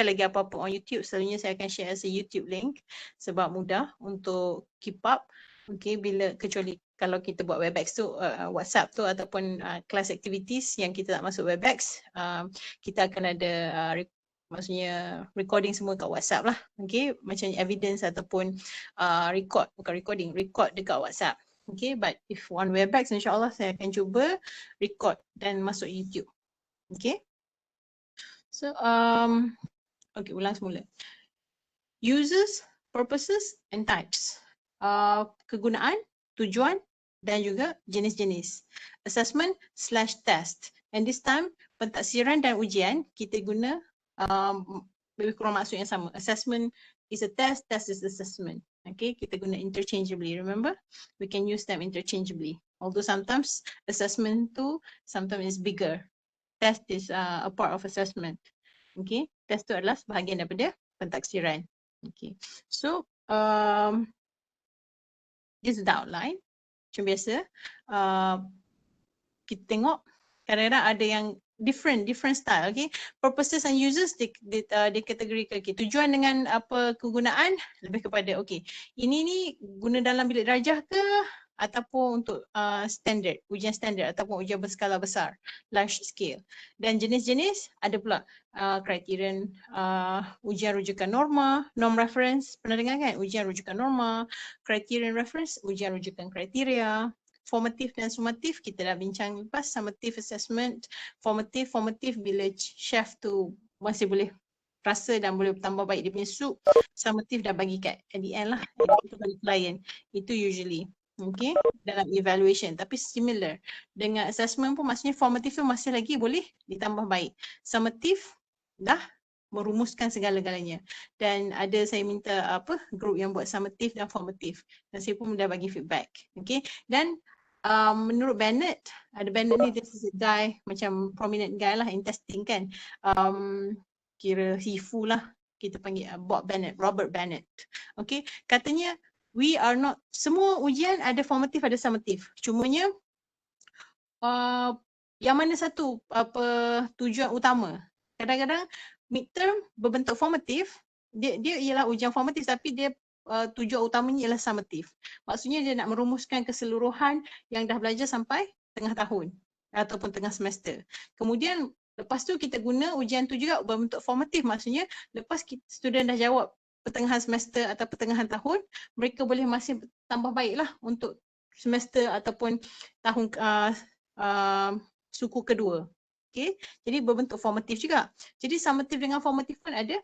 lagi apa-apa on YouTube, selalunya saya akan share as a YouTube link sebab mudah untuk keep up. Okay, kecuali kalau kita buat Webex tu, WhatsApp tu ataupun class activities yang kita tak masuk Webex, kita akan ada maksudnya recording semua kat WhatsApp lah. Okay, macam evidence ataupun record dekat WhatsApp. Okay, but if on Webex, insyaAllah saya akan cuba record dan masuk YouTube. Okay, so okay, ulang semula. Uses, purposes and types. Kegunaan, tujuan dan juga jenis-jenis. Assessment/test. And this time, pentaksiran dan ujian kita guna lebih kurang maksud yang sama. Assessment is a test is assessment. Okay, kita guna interchangeably. Remember, we can use them interchangeably. Although sometimes assessment tu sometimes is bigger. Test is a part of assessment. Okay, test tu adalah sebahagian daripada pentaksiran. Okay, so this is the outline. Macam biasa, kita tengok kadang-kadang ada yang different style. Okay, purposes and uses dikategorikan. Okay, tujuan dengan apa kegunaan lebih kepada okay, ini ni guna dalam bilik darjah ke ataupun untuk standard, ujian standard ataupun ujian berskala besar, large scale. Dan jenis-jenis ada pula criterion ujian rujukan norma, norm reference, pernah dengar kan? Ujian rujukan norma, criterion reference, ujian rujukan kriteria, formatif dan summatif kita dah bincang lepas. Summative assessment, formatif bila chef tu masih boleh rasa dan boleh tambah baik dia punya sup. Summative dah bagi kat at the end lah, itu bagi klien. Itu usually okay, dalam evaluation. Tapi similar dengan assessment pun, maksudnya formative tu masih lagi boleh ditambah baik. Summative dah merumuskan segala-galanya. Dan ada saya minta group yang buat summative dan formative. Dan saya pun dah bagi feedback. Okay. Dan menurut Bennett, ada Bennett ni, this is a guy, macam prominent guy lah in testing kan. Kira Hifu lah. Kita panggil Bob Bennett, Robert Bennett. Okay. Katanya, we are not, semua ujian ada formative, ada summative. Cumanya, yang mana satu tujuan utama. Kadang-kadang midterm berbentuk formatif, dia ialah ujian formatif tapi dia tujuan utamanya ialah summative. Maksudnya dia nak merumuskan keseluruhan yang dah belajar sampai tengah tahun ataupun tengah semester. Kemudian lepas tu kita guna ujian tu juga berbentuk formatif, maksudnya lepas student dah jawab pertengahan semester atau pertengahan tahun, mereka boleh masih tambah baiklah untuk semester ataupun tahun suku kedua. Okay, jadi berbentuk formatif juga. Jadi summative dengan formatif pun ada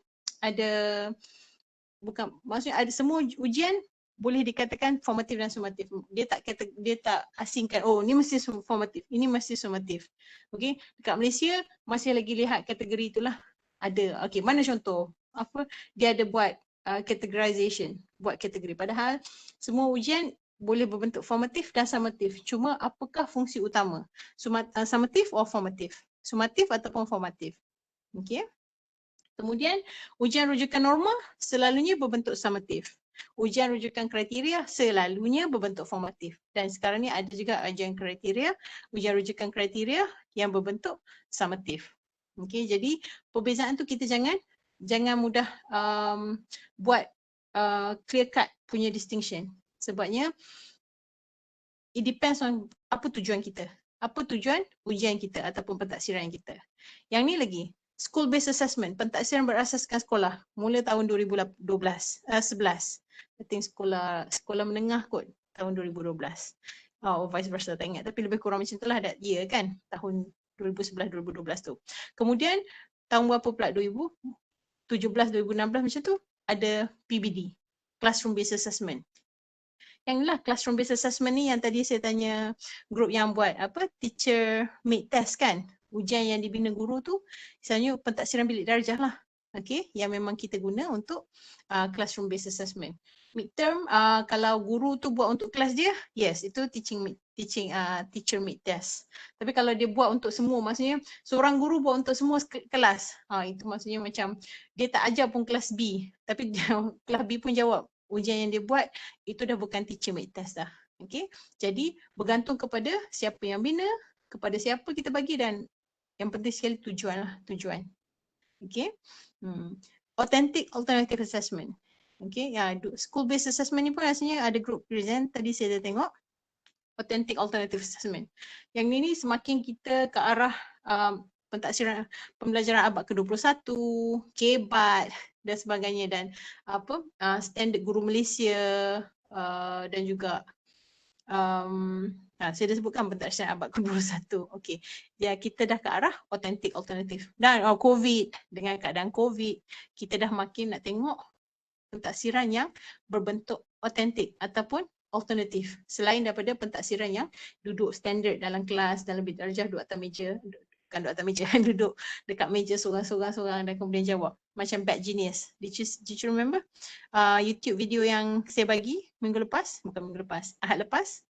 bukan, maksudnya ada semua ujian boleh dikatakan formatif dan summatif. Dia tak asingkan, oh ni mesti formatif, ini mesti summatif. Okay, dekat Malaysia masih lagi lihat kategori itulah ada. Okay, mana contoh? Dia ada buat categorization, buat kategori. Padahal semua ujian boleh berbentuk formatif dan summatif. Cuma apakah fungsi utama? Summatif or formatif? Summatif ataupun formatif. Okay. Kemudian ujian rujukan norma selalunya berbentuk summatif. Ujian rujukan kriteria selalunya berbentuk formatif. Dan sekarang ni ada juga ujian rujukan kriteria yang berbentuk summatif. Okay, jadi perbezaan tu kita jangan mudah buat clear cut punya distinction. Sebabnya it depends on apa tujuan kita. Apa tujuan ujian kita ataupun pentaksiran kita. Yang ni lagi, school based assessment, pentaksiran berasaskan sekolah mula tahun 11. I think sekolah menengah kot tahun 2012. Vice versa tak ingat, tapi lebih kurang macam itulah that year kan, tahun 2011-2012 tu. Kemudian tahun berapa pula, 2017-2016 macam tu ada PBD, classroom based assessment. Yang inilah classroom based assessment ni yang tadi saya tanya grup yang buat teacher made test kan. Ujian yang dibina guru tu misalnya pentaksiran bilik darjah lah. Okay, yang memang kita guna untuk classroom based assessment. Midterm kalau guru tu buat untuk kelas dia, yes, itu teacher made test. Tapi kalau dia buat untuk semua, maksudnya seorang guru buat untuk semua kelas, itu maksudnya macam dia tak ajar pun kelas B, tapi kelas B pun jawab. Ujian yang dia buat itu dah bukan teacher made test dah. Okay, jadi bergantung kepada siapa yang bina, kepada siapa kita bagi, dan yang penting sekali tujuan lah, tujuan. Okay. Authentic alternative assessment. Okay, ya, school based assessment ni pun rasanya ada group present tadi saya dah tengok. Authentic alternative assessment. Yang ni semakin kita ke arah pentaksiran pembelajaran abad ke-21, KBAT dan sebagainya, dan standard guru Malaysia dan juga saya dah sebutkan pentaksiran abad ke-21. Okey. Ya, kita dah ke arah authentic alternative. Dan COVID, dengan keadaan COVID, kita dah makin nak tengok pentaksiran yang berbentuk authentic ataupun alternatif, selain daripada pentaksiran yang duduk standard dalam kelas dalam bilik darjah, duduk atas meja, bukan duduk atas meja, duduk dekat meja seorang-seorang dan kemudian jawab macam Bad Genius. Did you remember YouTube video yang saya bagi ahad lepas?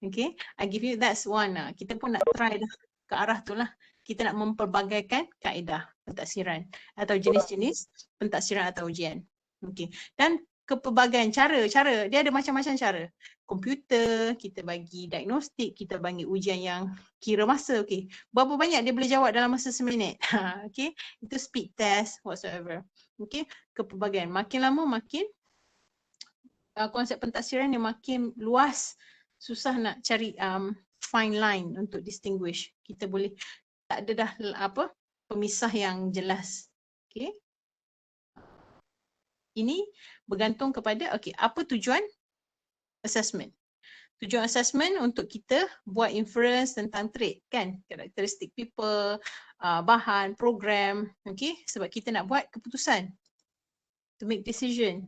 Okay, I give you, that's one. Kita pun nak try dah ke arah tu lah. Kita nak memperbagaikan kaedah pentaksiran atau jenis-jenis pentaksiran atau ujian. Okay. Dan kepelbagaian cara, dia ada macam-macam cara. Komputer, kita bagi diagnostik, kita bagi ujian yang kira masa. Okay. Berapa banyak dia boleh jawab dalam masa seminit. Okay. Itu speed test whatsoever. Okay. Kepelbagaian. Makin lama makin konsep pentaksiran yang makin luas, susah nak cari fine line untuk distinguish. Kita boleh, tak ada dah pemisah yang jelas. Okay. Ini bergantung kepada apa tujuan assessment. Tujuan assessment untuk kita buat inference tentang trait kan, karakteristik people, bahan, program, okay, sebab kita nak buat keputusan, to make decision.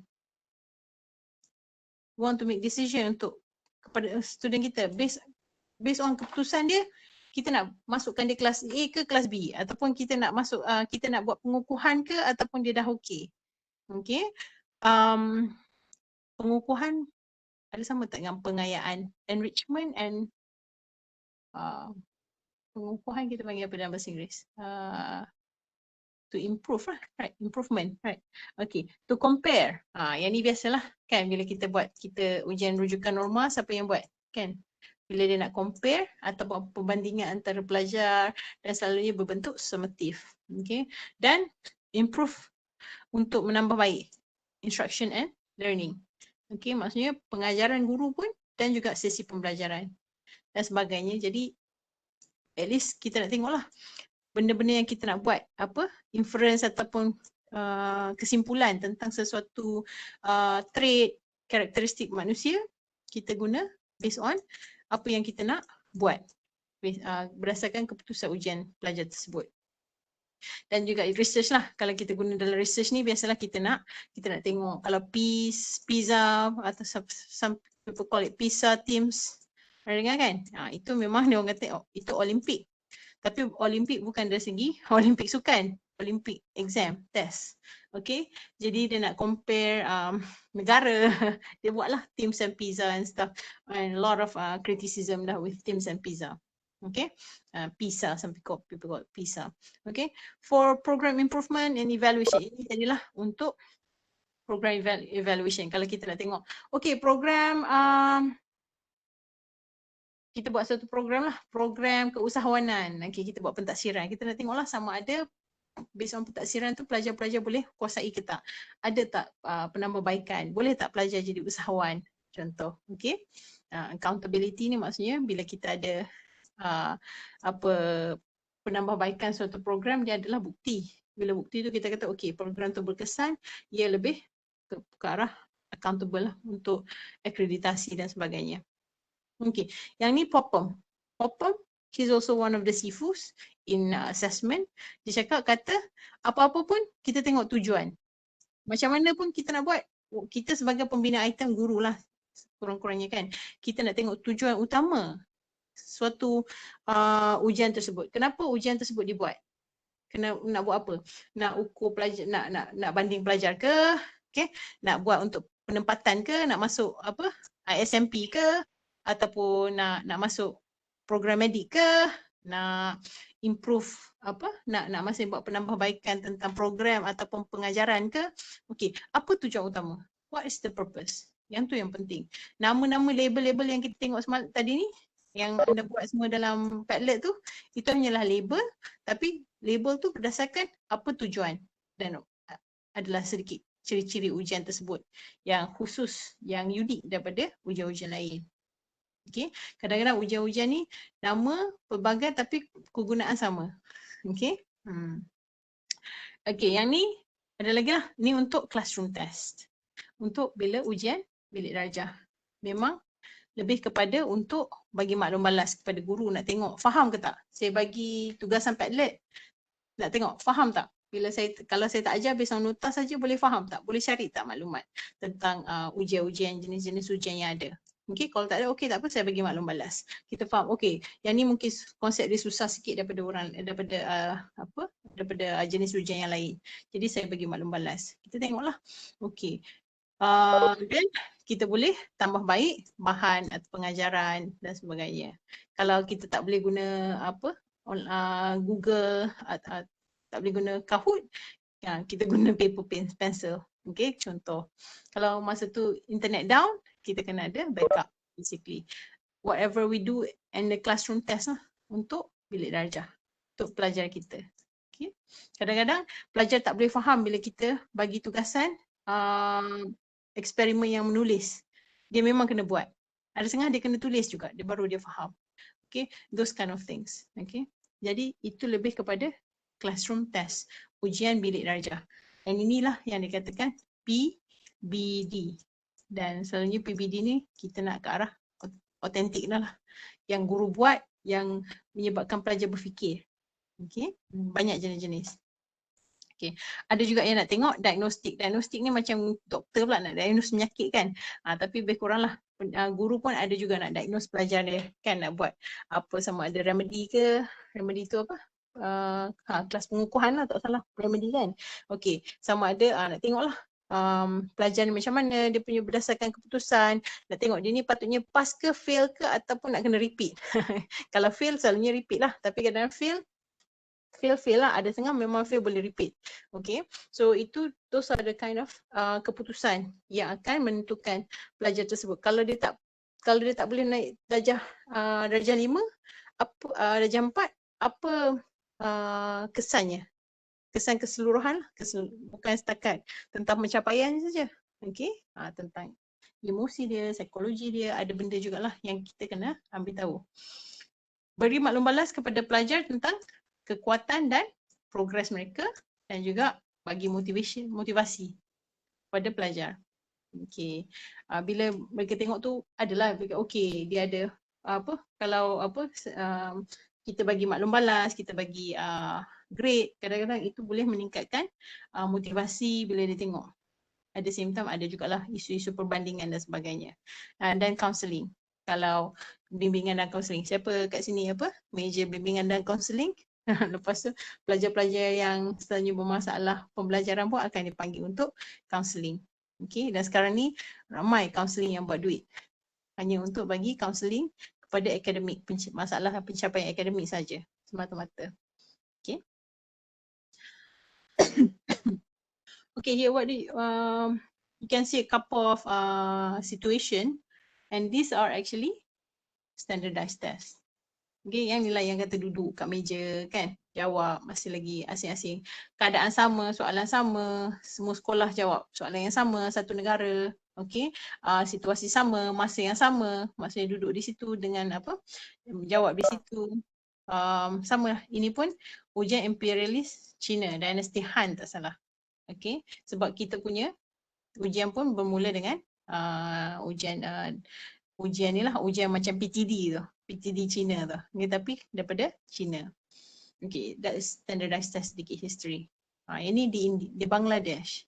We want to make decision untuk kepada student kita based on keputusan dia, kita nak masukkan dia kelas A ke kelas B, ataupun kita nak kita nak buat pengukuhan ke ataupun dia dah okey. Okay. Pengukuhan ada sama tak dengan pengayaan? Enrichment and pengukuhan kita panggil apa dalam bahasa Inggeris? To improve lah, right? Improvement, right? Okay. To compare. Yang ni biasalah kan, bila kita buat ujian rujukan norma, siapa yang buat? Kan? Bila dia nak compare atau perbandingan antara pelajar, dan selalunya berbentuk summative. Okay. Dan improve untuk menambah baik instruction and learning. Okay, maksudnya pengajaran guru pun dan juga sesi pembelajaran dan sebagainya. Jadi at least kita nak tengoklah benda-benda yang kita nak buat, inference ataupun kesimpulan tentang sesuatu trait, karakteristik manusia, kita guna based on apa yang kita nak buat berdasarkan keputusan ujian pelajar tersebut. Dan juga research lah, kalau kita guna dalam research ni biasalah kita nak tengok kalau PISA atau some people call it PISA teams, pernah dengar kan? Itu memang dia orang kata itu Olimpik, tapi Olimpik bukan dari segi Olimpik sukan, Olimpik exam, test. Okay, jadi dia nak compare negara, dia buatlah teams and PISA and stuff, and a lot of criticism dah with teams and PISA. Okay, PISA, some people call it PISA. Okay, for program improvement and evaluation, ini tadilah untuk program evaluation. Kalau kita nak tengok, okay, program kita buat satu program lah, program keusahawanan. Okay, kita buat pentaksiran. Kita nak tengoklah sama ada based on pentaksiran tu pelajar-pelajar boleh kuasai ke tak. Ada tak penambahbaikan? Boleh tak pelajar jadi usahawan? Contoh, okay. Accountability ni maksudnya bila kita ada penambahbaikan suatu program, dia adalah bukti. Bila bukti tu kita kata okey, program tu berkesan, ia lebih ke arah accountable lah untuk akreditasi dan sebagainya. Okey, yang ni Popham. Popham, he's also one of the SIFUs in assessment. Dia kata apa-apa pun kita tengok tujuan. Macam mana pun kita nak buat, kita sebagai pembina item guru lah kurang-kurangnya kan, kita nak tengok tujuan utama suatu ujian tersebut. Kenapa ujian tersebut dibuat? Nak buat apa? Nak ukur pelajar, nak banding pelajar ke? Okay? Nak buat untuk penempatan ke? Nak masuk ISMP ke? Ataupun nak masuk program medik ke? Nak improve nak masih buat penambahbaikan tentang program ataupun pengajaran ke? Okay, apa tujuan utama? What is the purpose? Yang tu yang penting. Nama-nama label-label yang kita tengok tadi ni, yang anda buat semua dalam Padlet tu, itu hanyalah label, tapi label tu berdasarkan apa tujuan. dan adalah sedikit ciri-ciri ujian tersebut yang khusus, yang unik daripada ujian-ujian lain. Okey, kadang-kadang ujian-ujian ni nama pelbagai tapi kegunaan sama. Okey. Okey, yang ni ada lagi lah. Ni untuk classroom test. Untuk bila ujian bilik darjah. Memang lebih kepada untuk bagi maklum balas kepada guru, nak tengok faham ke tak. Saya bagi tugasan Padlet, nak tengok faham tak. Kalau saya tak ajar based on nota saja, boleh faham tak? Boleh cari tak maklumat tentang ujian-ujian, jenis-jenis ujian yang ada. Okey, kalau tak ada, okey tak apa, saya bagi maklum balas. Kita faham, okey, yang ni mungkin konsep dia susah sikit daripada jenis ujian yang lain. Jadi saya bagi maklum balas. Kita tengoklah. Okey. Dan kita boleh tambah baik bahan atau pengajaran dan sebagainya. Kalau kita tak boleh guna Google, tak boleh guna Kahoot, kita guna paper pencil. Okay, contoh. Kalau masa tu internet down, kita kena ada backup basically. Whatever we do in the classroom test lah untuk bilik darjah, untuk pelajar kita. Okay. Kadang-kadang pelajar tak boleh faham bila kita bagi tugasan eksperimen yang menulis. Dia memang kena buat. Ada setengah dia kena tulis juga, dia baru dia faham. Okay, those kind of things. Okay, jadi itu lebih kepada classroom test, ujian bilik darjah. Dan inilah yang dikatakan PBD. Dan selalunya PBD ni kita nak ke arah otentik dah lah. Yang guru buat yang menyebabkan pelajar berfikir. Okay, banyak jenis-jenis. Okay. Ada juga yang nak tengok diagnostik. Diagnostik ni macam doktor pula nak diagnose penyakit kan. Tapi lebih kurang lah guru pun ada juga nak diagnose pelajar dia kan, nak buat apa, sama ada remedy ke. Remedy tu apa? Kelas pengukuhan lah, tak salah remedy kan. Okay, sama ada nak tengok lah pelajar ni macam mana dia punya berdasarkan keputusan. Nak tengok dia ni patutnya pass ke, fail ke, ataupun nak kena repeat. Kalau fail selalunya repeat lah, tapi kadang fail lah, ada setengah memang fail boleh repeat. Okay, so those are the kind of keputusan yang akan menentukan pelajar tersebut. Kalau dia tak boleh naik darjah 5, darjah 4, apa kesannya? Kesan keseluruhan, bukan setakat tentang pencapaian saja. Okay, tentang emosi dia, psikologi dia, ada benda jugalah yang kita kena ambil tahu. Beri maklum balas kepada pelajar tentang kekuatan dan progres mereka, dan juga bagi motivasi kepada pelajar. Okey. Bila mereka tengok tu adalah okey, dia ada kalau kita bagi maklum balas, kita bagi grade, kadang-kadang itu boleh meningkatkan motivasi bila dia tengok. At the same time ada jugalah isu-isu perbandingan dan sebagainya. Dan counselling. Kalau bimbingan dan counselling, siapa kat sini major bimbingan dan counselling? Lepas tu pelajar-pelajar yang selalunya bermasalah pembelajaran pun akan dipanggil untuk counselling. Okay, dan sekarang ni ramai counselling yang buat duit hanya untuk bagi counselling kepada akademik, masalah pencapaian akademik saja semata-mata. Okay. Okay, here what you can see a couple of situation, and these are actually standardized tests. Okay, yang inilah yang kata duduk kat meja kan, jawab masih lagi asing-asing. Keadaan sama, soalan sama, semua sekolah jawab soalan yang sama, satu negara. Okay, situasi sama, masa yang sama, maksudnya duduk di situ dengan jawab di situ. Sama, ini pun ujian imperialis China, dinasti Han tak salah. Okay, sebab kita punya ujian pun bermula dengan ujian ni lah, ujian macam PTD tu, PTD China tu. Okay, tapi daripada China. Okay, that is standardized test sedikit history. Ini di Bangladesh.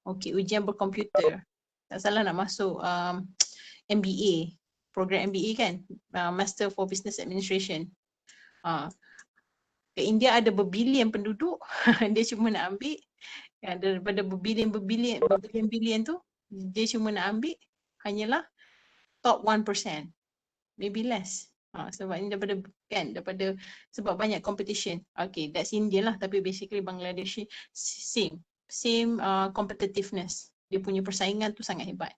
Okay, ujian berkomputer. Tak salah nak masuk MBA, program MBA kan, Master for Business Administration. Ke India ada berbilion penduduk, dia cuma nak ambil daripada berbilion tu, dia cuma nak ambil hanyalah top 1%, maybe less. Sebab ini daripada sebab banyak competition. Okay, that's India lah, tapi basically Bangladesh same competitiveness. Dia punya persaingan tu sangat hebat.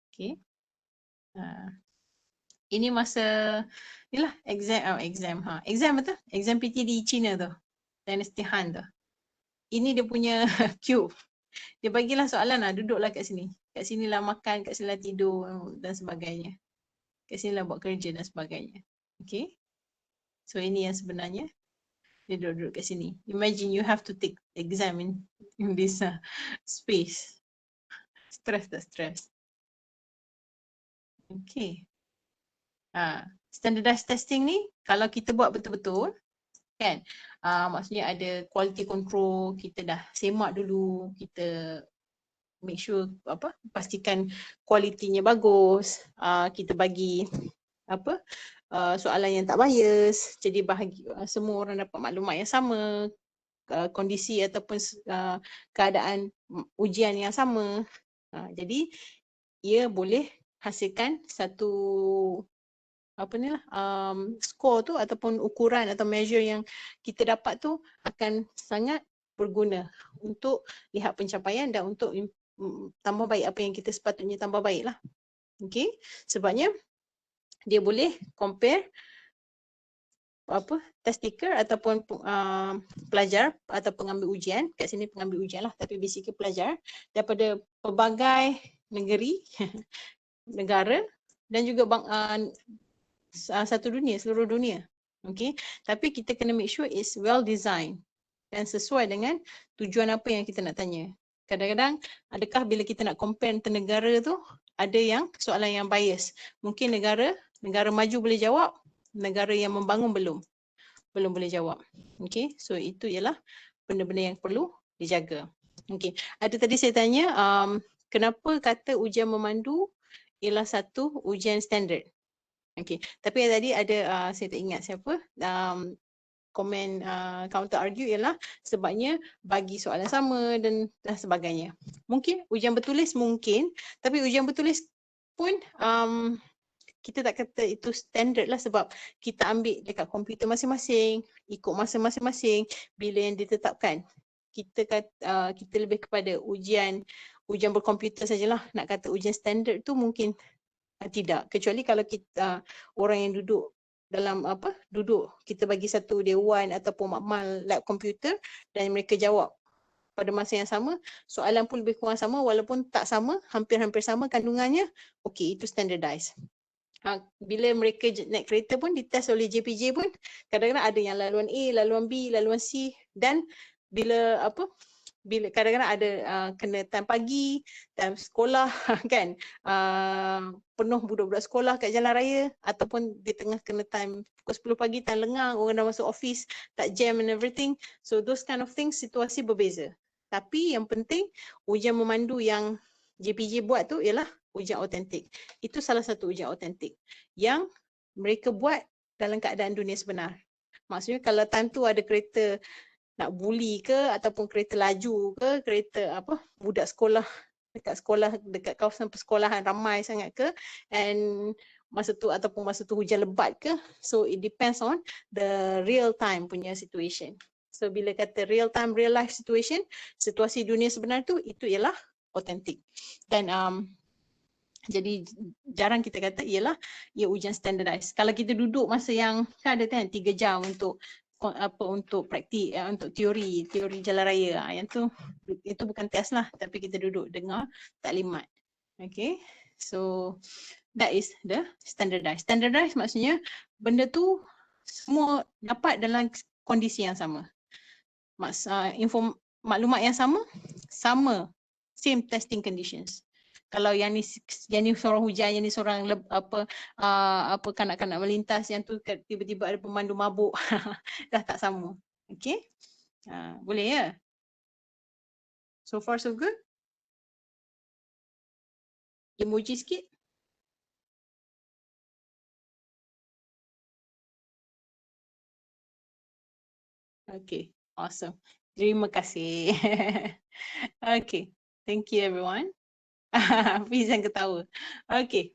Okay. Ini masa inilah exam betul? Exam PTD China tu. Dynasty Han tu. Ini dia punya cube. Dia bagilah soalan lah, duduklah kat sini. Kat sinilah makan, kat sinilah tidur dan sebagainya. Kat sinilah buat kerja dan sebagainya. Okay. So ini yang sebenarnya. Dia duduk kat sini. Imagine you have to take exam in this space. Stress tak stress. Okay. Standardized testing ni kalau kita buat betul-betul kan, maksudnya ada quality control, kita dah semak dulu, kita make sure pastikan kualitinya bagus, kita bagi soalan yang tak bias, jadi semua orang dapat maklumat yang sama, kondisi ataupun keadaan ujian yang sama, jadi ia boleh hasilkan satu skor tu ataupun ukuran atau measure yang kita dapat tu akan sangat berguna untuk lihat pencapaian dan untuk tambah baik apa yang kita sepatutnya tambah baik lah. Okay, sebabnya dia boleh compare test taker ataupun pelajar atau pengambil ujian, kat sini pengambil ujian lah tapi basically pelajar daripada pelbagai negeri, negara dan juga seluruh dunia. Okay, tapi kita kena make sure it's well designed dan sesuai dengan tujuan apa yang kita nak tanya. Kadang-kadang adakah bila kita nak compare antar negara tu ada yang soalan yang bias. Mungkin negara maju boleh jawab, negara yang membangun belum boleh jawab. Okay, so itu ialah benda-benda yang perlu dijaga. Okay, ada tadi saya tanya kenapa kata ujian memandu ialah satu ujian standard. Okay, tapi tadi ada saya tak ingat siapa komen counter argue ialah sebabnya bagi soalan sama dan sebagainya. Mungkin ujian bertulis mungkin, tapi ujian bertulis pun kita tak kata itu standard lah sebab kita ambil dekat komputer masing-masing, ikut masa masing-masing bila yang ditetapkan. Kita lebih kepada ujian berkomputer sajalah. Nak kata ujian standard tu mungkin tidak, kecuali kalau kita orang yang duduk dalam kita bagi satu dewan ataupun makmal lab komputer dan mereka jawab pada masa yang sama, soalan pun lebih kurang sama walaupun tak sama, hampir-hampir sama kandungannya, okey itu standardized. Bila mereka naik kereta pun dites oleh JPJ pun kadang-kadang ada yang laluan A, laluan B, laluan C dan bila kadang-kadang ada kena time pagi, time sekolah kan, penuh budak-budak sekolah kat jalan raya ataupun di tengah kena time pukul 10 pagi, time lengang, orang dah masuk office, tak jam and everything. So those kind of things, situasi berbeza. Tapi yang penting ujian memandu yang JPJ buat tu ialah ujian autentik. Itu salah satu ujian autentik yang mereka buat dalam keadaan dunia sebenar. Maksudnya kalau time tu ada kereta nak bully ke ataupun kereta laju ke, kereta budak sekolah dekat kawasan persekolahan ramai sangat ke, and masa tu ataupun masa tu hujan lebat ke, so it depends on the real time punya situation. So bila kata real time, real life situation, situasi dunia sebenar tu, itu ialah autentik. Dan jadi jarang kita kata ialah ia ujian standardized. Kalau kita duduk masa yang kan ada 3 jam untuk praktik, untuk teori jalan raya, yang tu itu bukan test lah, tapi kita duduk dengar taklimat. Okay, so that is the standardized. Standardized maksudnya benda tu semua dapat dalam kondisi yang sama. Maklumat yang sama, same testing conditions. Kalau yang ni seorang hujan, yang ni seorang kanak-kanak melintas, yang tu tiba-tiba ada pemandu mabuk, dah tak sama. Okay, boleh ya? So far so good? Emoji sikit. Okay, awesome. Terima kasih. Okay, thank you everyone. Please jangan ketawa. Okay.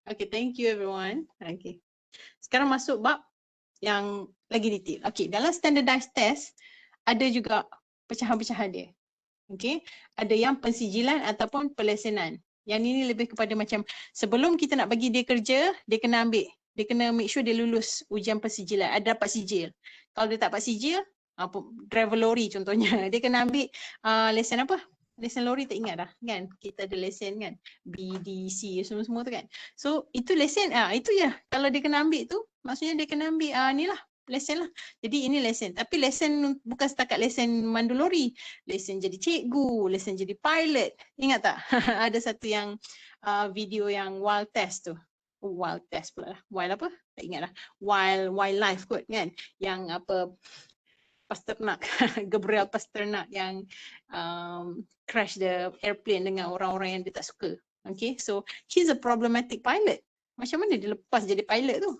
Okay, thank you everyone. Okay. Sekarang masuk bab yang lagi detail. Okay, dalam standardized test ada juga pecahan-pecahan dia. Okay, ada yang pensijilan ataupun pelesenan. Yang ini lebih kepada macam sebelum kita nak bagi dia kerja, dia kena make sure dia lulus ujian pensijilan, ada dapat sijil. Kalau dia tak dapat sijil, driver lori contohnya. Dia kena ambil lesen apa? Lesen lori tak ingat dah kan. Kita ada lesen kan. BDC semua-semua tu kan. So itu lesen, itu je. Kalau dia kena ambil tu, maksudnya dia kena ambil ni lah. Lesen lah. Jadi ini lesen. Tapi lesen bukan setakat lesen mandu lori. Lesen jadi cikgu, lesen jadi pilot. Ingat tak? Ada satu yang video yang wild test tu. Wild test pula lah. Wild apa? Tak ingat lah. Wildlife kot kan. Yang apa, Pasternak, Gabriel Pasternak yang crash the airplane dengan orang-orang yang dia tak suka. Okay, so he's a problematic pilot. Macam mana dia lepas jadi pilot tu?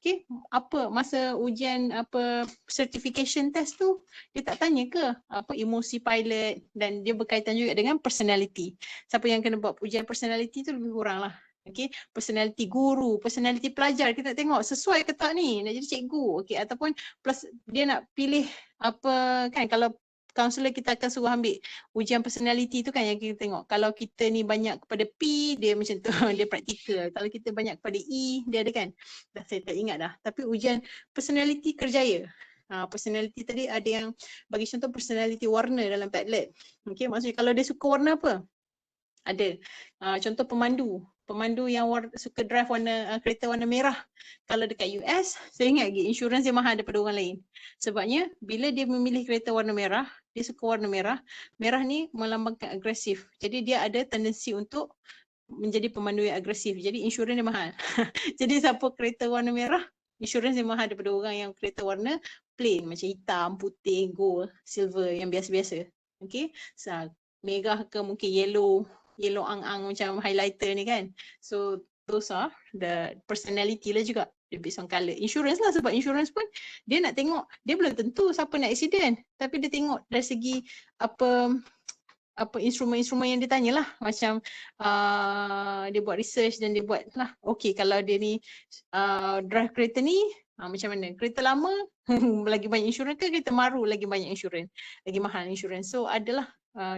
Okay, apa masa ujian apa certification test tu dia tak tanya ke apa emosi pilot, dan dia berkaitan juga dengan personality. Siapa yang kena buat ujian personality tu lebih kurang lah. Okay, personality guru, personality pelajar, kita tengok sesuai ke tak ni nak jadi cikgu. Okay, ataupun plus dia nak pilih apa kan, kalau kaunselor kita akan suruh ambil ujian personality tu kan yang kita tengok. Kalau kita ni banyak kepada P, dia macam tu, dia praktikal. Kalau kita banyak kepada E, dia ada kan. Dah saya tak ingat dah. Tapi ujian personality kerjaya. Personality tadi ada yang bagi contoh personality warna dalam Padlet. Okay, maksudnya kalau dia suka warna apa? Ada. Contoh pemandu yang suka drive kereta warna merah. Kalau dekat US, saya ingat lagi insurans dia mahal daripada orang lain. Sebabnya bila dia memilih kereta warna merah, dia suka warna merah. Merah ni melambangkan agresif. Jadi dia ada tendensi untuk menjadi pemandu yang agresif. Jadi insurans dia mahal. Jadi siapa kereta warna merah, insurans dia mahal daripada orang yang kereta warna plain macam hitam, putih, gold, silver yang biasa-biasa. Okay, so merah ke mungkin yellow ang-ang macam highlighter ni kan. So those are the personality lah juga. Dia based on colour. Insurance lah, sebab insurance pun dia nak tengok, dia belum tentu siapa nak accident, tapi dia tengok dari segi apa instrumen-instrumen yang dia tanya lah. Macam dia buat research dan dia buat lah, okay kalau dia ni drive kereta ni macam mana, kereta lama lagi banyak insurans ke kereta baru lagi banyak insurans, lagi mahal insurans. So adalah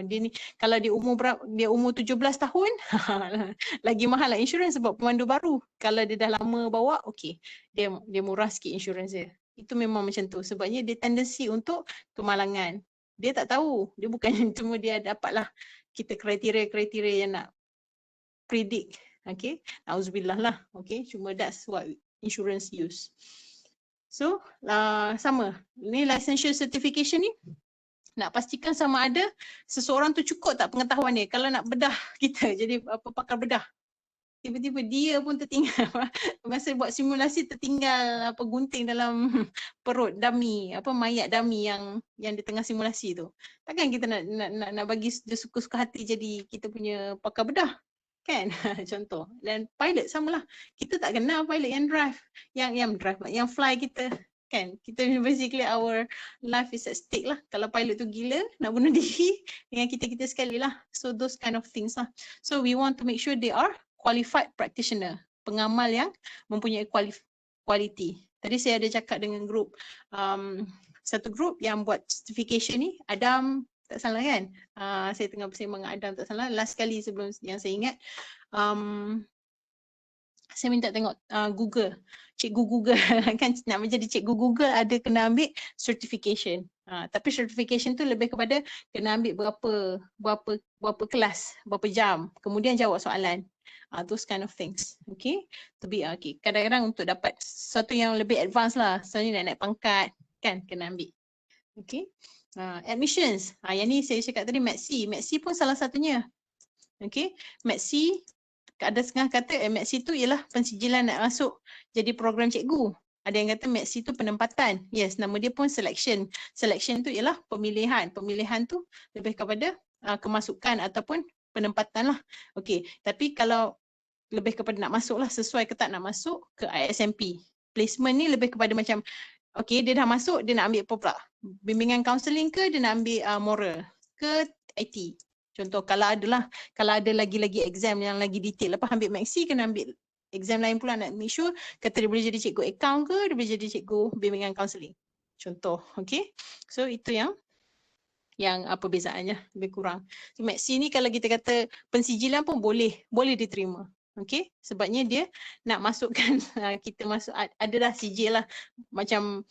dia ni kalau dia umur 17 tahun lagi mahal lah insurans sebab pemandu baru. Kalau dia dah lama bawa, okey, dia murah sikit insurans dia. Itu memang macam tu, sebabnya dia tendensi untuk kemalangan. Dia tak tahu, dia bukan cuma dia dapatlah kita kriteria-kriteria yang nak predict. Okay, auzubillah lah. Okay, cuma that's what insurance use. So sama, ni licensure certification ni nak pastikan sama ada seseorang tu cukup tak pengetahuan dia. Kalau nak bedah kita jadi pakar bedah, tiba-tiba dia pun tertinggal masa buat simulasi, tertinggal gunting dalam perut dummy, mayat dummy yang di tengah simulasi tu. Takkan kita nak bagi dia suka-suka hati jadi kita punya pakar bedah kan. Contoh. Dan pilot samalah, kita tak kenal pilot yang drive, yang fly kita kan. Kita basically our life is at stake lah. Kalau pilot tu gila nak bunuh diri dengan kita sekali lah. So those kind of things lah. So we want to make sure they are qualified practitioner, pengamal yang mempunyai quality. Tadi saya ada cakap dengan grup, satu grup yang buat certification ni, Adam tak salah kan, saya tengah bersama dengan Adam tak salah, last kali sebelum yang saya ingat, saya minta tengok Google, cikgu Google kan, nak menjadi cikgu Google ada kena ambil certification. Tapi certification tu lebih kepada kena ambil berapa kelas, berapa jam, kemudian jawab soalan. Those kind of things. Okay, to be okay. Kadang-kadang untuk dapat sesuatu yang lebih advance lah, soalnya nak naik pangkat kan, kena ambil. Okay, admissions. Yang ni saya cakap tadi MATC pun salah satunya. Okay, MATC ada setengah kata MATC tu ialah pensijilan nak masuk jadi program cikgu. Ada yang kata MATC tu penempatan. Yes, nama dia pun selection. Selection tu ialah pemilihan. Pemilihan tu lebih kepada kemasukan ataupun penempatan lah. Okey, tapi kalau lebih kepada nak masuk lah, sesuai ke tak nak masuk ke ISMP. Placement ni lebih kepada macam, okey dia dah masuk, dia nak ambil apa pula? Bimbingan kaunseling ke dia nak ambil moral ke IT? Contoh kalau ada lagi exam yang lagi detail, lepas ambil maxi kena ambil exam lain pula nak make sure kata dia boleh jadi cikgu account ke, dia boleh jadi cikgu bimbingan kaunseling. Contoh, okey. So itu yang perbezaannya lebih kurang. So, maxi ni kalau kita kata pensijilan pun boleh diterima. Okey, sebabnya dia nak masukkan kita masuk, ada dah sijil lah macam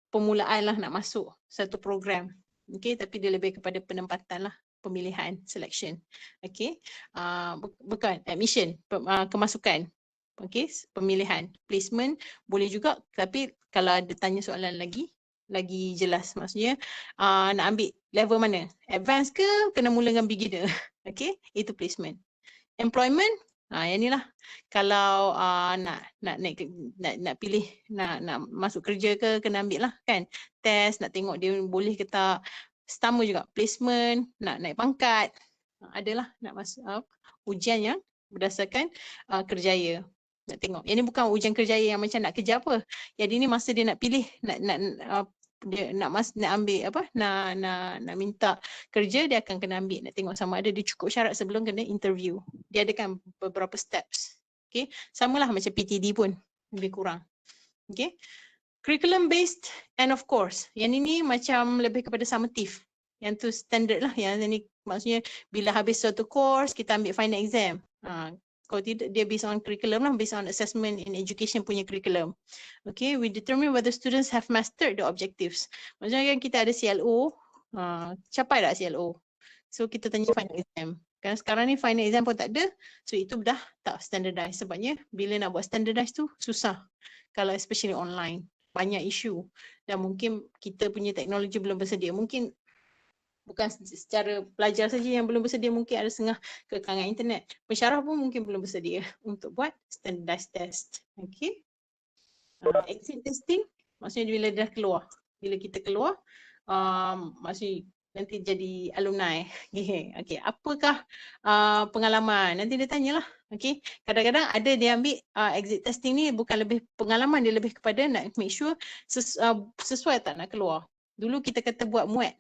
permulaan lah nak masuk satu program. Okay, tapi dia lebih kepada penempatan lah, pemilihan, selection. Okay, bukan admission, kemasukan. Okay, pemilihan, placement boleh juga, tapi kalau ada tanya soalan lagi jelas, maksudnya nak ambil level mana, advance ke kena mula dengan beginner. Okay, itu placement. Employment, yang ni lah. Kalau nak pilih nak masuk kerja ke, kena ambil lah kan. Test, nak tengok dia boleh ke tak. Sama juga, placement, nak naik pangkat. Adalah nak masuk ujian yang berdasarkan kerjaya. Nak tengok. Yang ni bukan ujian kerjaya yang macam nak kerja apa. Jadi ni masa dia nak pilih, dia nak ambil apa, nak minta kerja, dia akan kena ambil, nak tengok sama ada dia cukup syarat sebelum kena interview. Dia ada kan beberapa steps. Okay, samalah macam PTD pun lebih kurang. Okay, curriculum based and of course, yang ini macam lebih kepada summative. Yang tu standard lah, yang ni maksudnya bila habis suatu course kita ambil final exam. Kalau tidak, dia based on curriculum lah, based on assessment in education punya curriculum. Okay, we determine whether students have mastered the objectives. Maksudnya kan kita ada CLO, capai tak CLO? So kita tanya final exam. Kan sekarang ni final exam pun tak ada, so itu dah tak standardized. Sebabnya bila nak buat standardized tu susah. Kalau especially online, banyak isu. Dan mungkin kita punya teknologi belum bersedia. Mungkin bukan secara pelajar saja yang belum bersedia, mungkin ada setengah kekangan internet. Pensyarah pun mungkin belum bersedia untuk buat standardized test. Okay. Exit testing, maksudnya bila dah keluar. Bila kita keluar, maksudnya nanti jadi alumni. Okay. Apakah pengalaman? Nanti dia tanyalah. Okay. Kadang-kadang ada dia ambil exit testing ni bukan lebih pengalaman, dia lebih kepada nak make sure sesuai tak nak keluar. Dulu kita kata buat muat.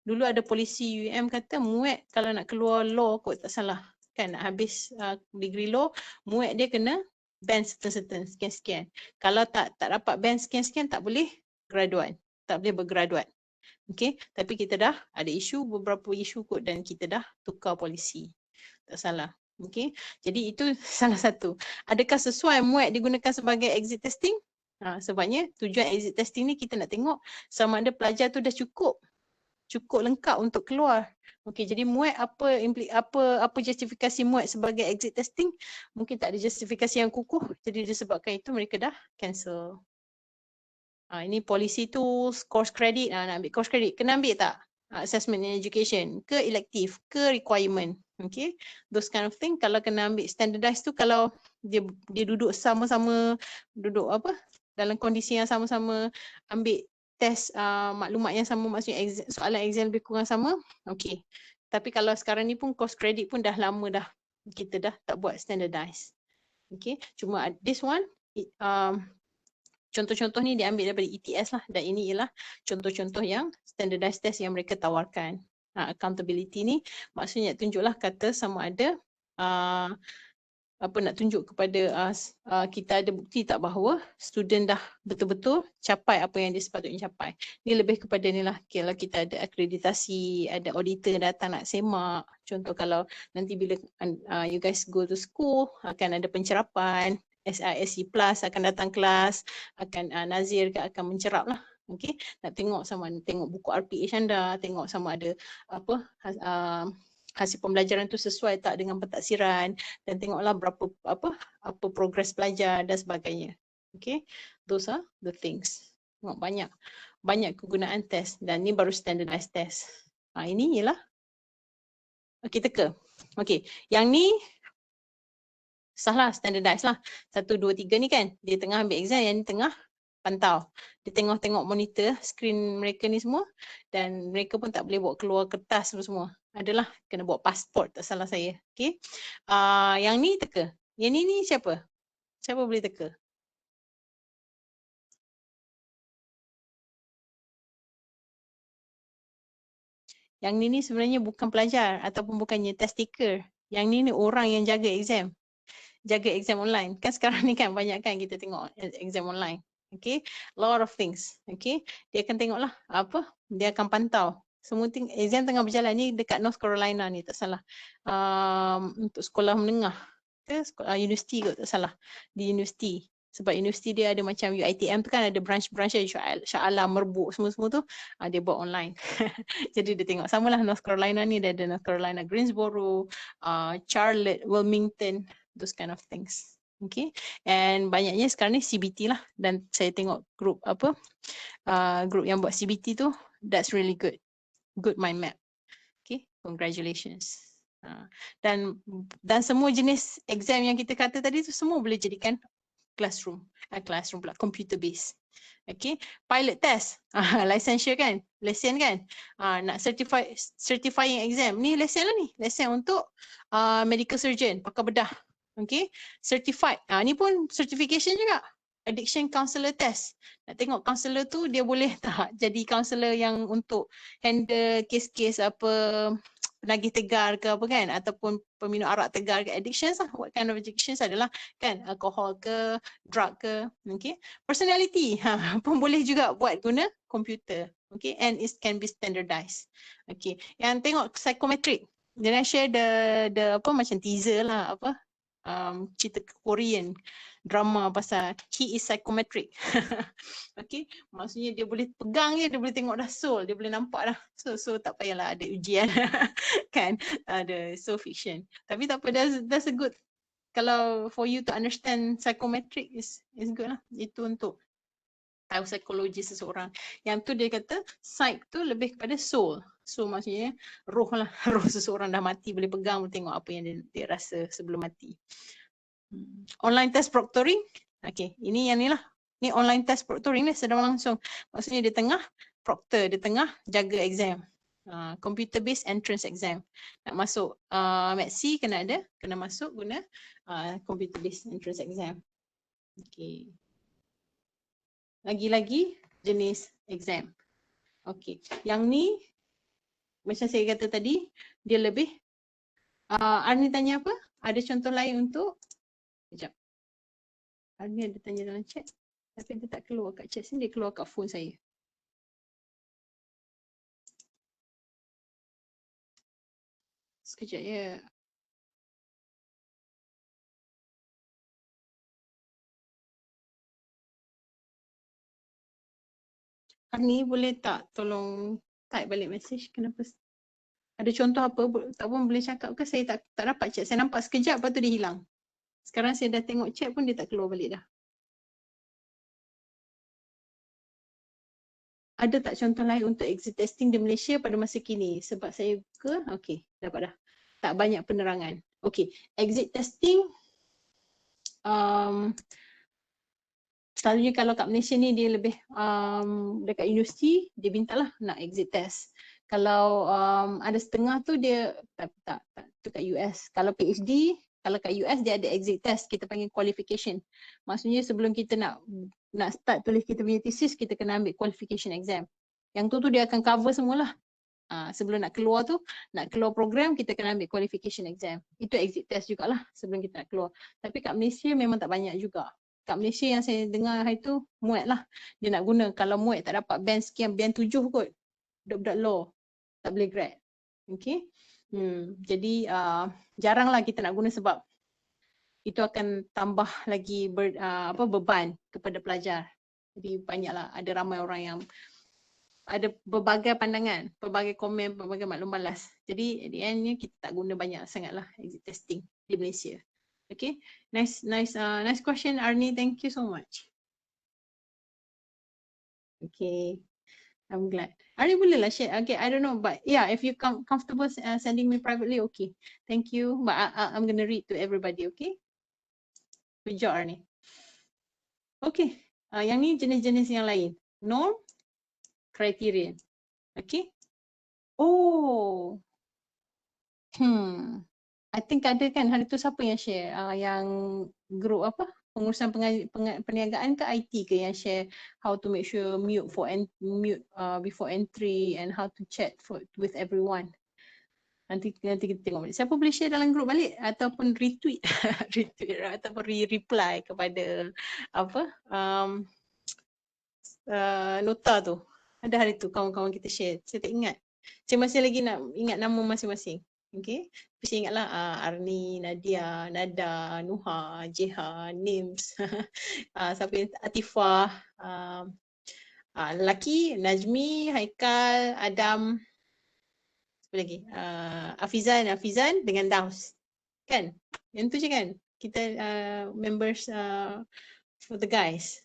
Dulu ada polisi UM kata muat kalau nak keluar law kot tak salah. Kan nak habis degree law, muat dia kena band sekian-sekian, sekian-sekian. Kalau tak dapat band sekian-sekian tak boleh graduate. Tak boleh bergraduate. Okay, tapi kita dah ada isu, beberapa isu kot dan kita dah tukar polisi. Tak salah. Okay, jadi itu salah satu. Adakah sesuai muat digunakan sebagai exit testing? Sebabnya tujuan exit testing ni kita nak tengok sama ada pelajar tu dah cukup lengkap untuk keluar. Okey, jadi muat apa justifikasi muat sebagai exit testing? Mungkin tak ada justifikasi yang kukuh. Jadi disebabkan itu mereka dah cancel. Ini policy tools, course credit. Nak ambil course credit, kena ambil tak? Assessment in education ke elective ke requirement. Okay, those kind of thing. Kalau kena ambil standardized tu, kalau dia duduk sama-sama, duduk apa dalam kondisi yang sama-sama ambil test maklumat yang sama, maksudnya soalan exam lebih kurang sama, okey. Tapi kalau sekarang ni pun course credit pun dah lama dah kita dah tak buat standardized. Okey, cuma this one contoh-contoh ni diambil daripada ETS lah, dan ini ialah contoh-contoh yang standardized test yang mereka tawarkan. Accountability ni maksudnya tunjuklah kata sama ada nak tunjuk kepada kita ada bukti tak bahawa student dah betul-betul capai apa yang dia sepatutnya capai. Ini lebih kepada ni lah, kalau kita ada akreditasi, ada auditor datang nak semak. Contoh kalau nanti bila you guys go to school, akan ada pencerapan, SISC Plus akan datang kelas, akan Nazir akan mencerap lah. Okay, nak tengok tengok buku RPH anda, tengok sama ada apa hasil pembelajaran tu sesuai tak dengan pentaksiran, dan tengoklah apa progres pelajar dan sebagainya. Okay, those are the things. Tengok banyak kegunaan test, dan ni baru standardized test. Ini ialah okay, teka. Okay, yang ni salah standardized lah. 1, 2, 3 ni kan dia tengah ambil exam, yang ni tengah pantau. Dia tengok monitor screen mereka ni semua, dan mereka pun tak boleh bawa keluar kertas semua. Adalah kena bawa pasport, tak salah saya. Okay. Yang ni teka. Yang ni siapa? Siapa boleh teka? Yang ni sebenarnya bukan pelajar ataupun bukannya test taker. Yang ni orang yang jaga exam. Jaga exam online. Kan sekarang ni kan banyak kan kita tengok exam online. Okay. Lot of things. Okay. Dia akan tengoklah dia akan pantau. Semua exam tengah berjalan ni dekat North Carolina ni, tak salah. Untuk sekolah menengah ke universiti kot, tak salah. Di universiti. Sebab universiti dia ada macam UiTM tu kan ada branch-branch Shah Alam, Merbuk semua-semua tu dia buat online. Jadi dia tengok samalah North Carolina ni dia ada North Carolina Greensboro, Charlotte, Wilmington, those kind of things. Okay, and banyaknya sekarang ni CBT lah dan saya tengok group group yang buat CBT tu, that's really good mind map. Okay, congratulations. Dan semua jenis exam yang kita kata tadi tu semua boleh jadikan classroom pula, computer based. Okay, pilot test, licensure kan, lesen kan, nak certifying exam, ni lesen lah ni, lesen untuk medical surgeon, pakar bedah. Okay, certified, ni pun certification juga. Addiction counselor test, nak tengok counselor tu dia boleh tak jadi counselor yang untuk handle kes-kes penagih tegar ke apa kan, ataupun peminum arak tegar ke, addictions lah, what kind of addictions adalah kan, alkohol ke, drug ke. Okay, personality pun boleh juga buat guna komputer. Okay, and it can be standardized. Okay, yang tengok psychometric, dia nak share the macam teaser lah, cerita Korean drama pasal he is psychometric. Okay, maksudnya dia boleh pegang je, dia boleh tengok dah soul, dia boleh nampak dah. So tak payahlah ada ujian kan, ada so fiction. Tapi tak apa, that's a good, kalau for you to understand psychometric is good lah. Itu untuk tahu psikologi seseorang. Yang tu dia kata psych tu lebih kepada soul. So maksudnya roh lah, roh seseorang dah mati boleh pegang, boleh tengok apa yang dia rasa sebelum mati. Online test proctoring, okay, ini yang ni lah. Ni online test proctoring ni sedang langsung. Maksudnya dia tengah proctor, dia tengah jaga exam. Computer based entrance exam. Nak masuk MATC kena masuk guna computer based entrance exam. Okay. Lagi-lagi jenis exam. Okay, yang ni macam saya kata tadi, dia lebih Arni tanya apa? Ada contoh lain untuk sekejap. Arni ada tanya dalam chat, tapi dia tak keluar kat chat sini, dia keluar kat phone saya. Sekejap ya. Arni boleh tak tolong type balik message, kenapa? Ada contoh apa, tak pun boleh cakap ke, saya tak dapat chat. Saya nampak sekejap, lepas tu dia hilang. Sekarang saya dah tengok chat pun dia tak keluar balik dah. Ada tak contoh lain untuk exit testing di Malaysia pada masa kini? Sebab saya buka, okey, dapat dah. Tak banyak penerangan. Okey, exit testing, selalunya kalau kat Malaysia ni dia lebih dekat universiti, dia mintalah nak exit test. Kalau ada setengah tu dia tak tu kat US. Kalau PhD, kalau kat US dia ada exit test, kita panggil qualification. Maksudnya sebelum kita nak start tulis kita punya thesis, kita kena ambil qualification exam. Yang tu dia akan cover semualah. Sebelum nak keluar program, kita kena ambil qualification exam. Itu exit test jugalah sebelum kita nak keluar. Tapi kat Malaysia memang tak banyak juga. Kat Malaysia yang saya dengar hari tu, MUET lah. Dia nak guna, kalau MUET tak dapat band sekian, band 7 kot. Budak-budak law, tak boleh grad. Okay. Jadi jaranglah kita nak guna sebab itu akan tambah lagi beban kepada pelajar. Jadi banyaklah, ada ramai orang yang ada berbagai pandangan, berbagai komen, berbagai maklum balas. Jadi at the end-nya kita tak guna banyak sangatlah exit testing di Malaysia. Okay, nice question Arni, thank you so much. Okay, I'm glad. Arni bolehlah share. Okay, I don't know, but yeah, if you comfortable sending me privately, okay. Thank you, but I'm gonna read to everybody, okay? Good job Arni. Okay, yang ni jenis-jenis yang lain. Norm, criterion. Okay. Oh. I think ada kan hari tu siapa yang share yang group apa pengurusan perniagaan ke IT ke yang share how to make sure mute before entry and how to chat with everyone. Nanti kita tengok balik. Siapa boleh share dalam group balik ataupun retweet ataupun reply kepada nota tu. Ada hari tu kawan-kawan kita share. Saya tak ingat. Saya masih lagi nak ingat nama masing-masing. Okay, mesti ingatlah Arni, Nadia, Nada, Nuha, Jeha, Nims, siapa yang Atifah, lelaki, Najmi, Haikal, Adam, apa lagi? Afizan dengan Daus. Kan? Yang tu je kan? Kita members for the guys.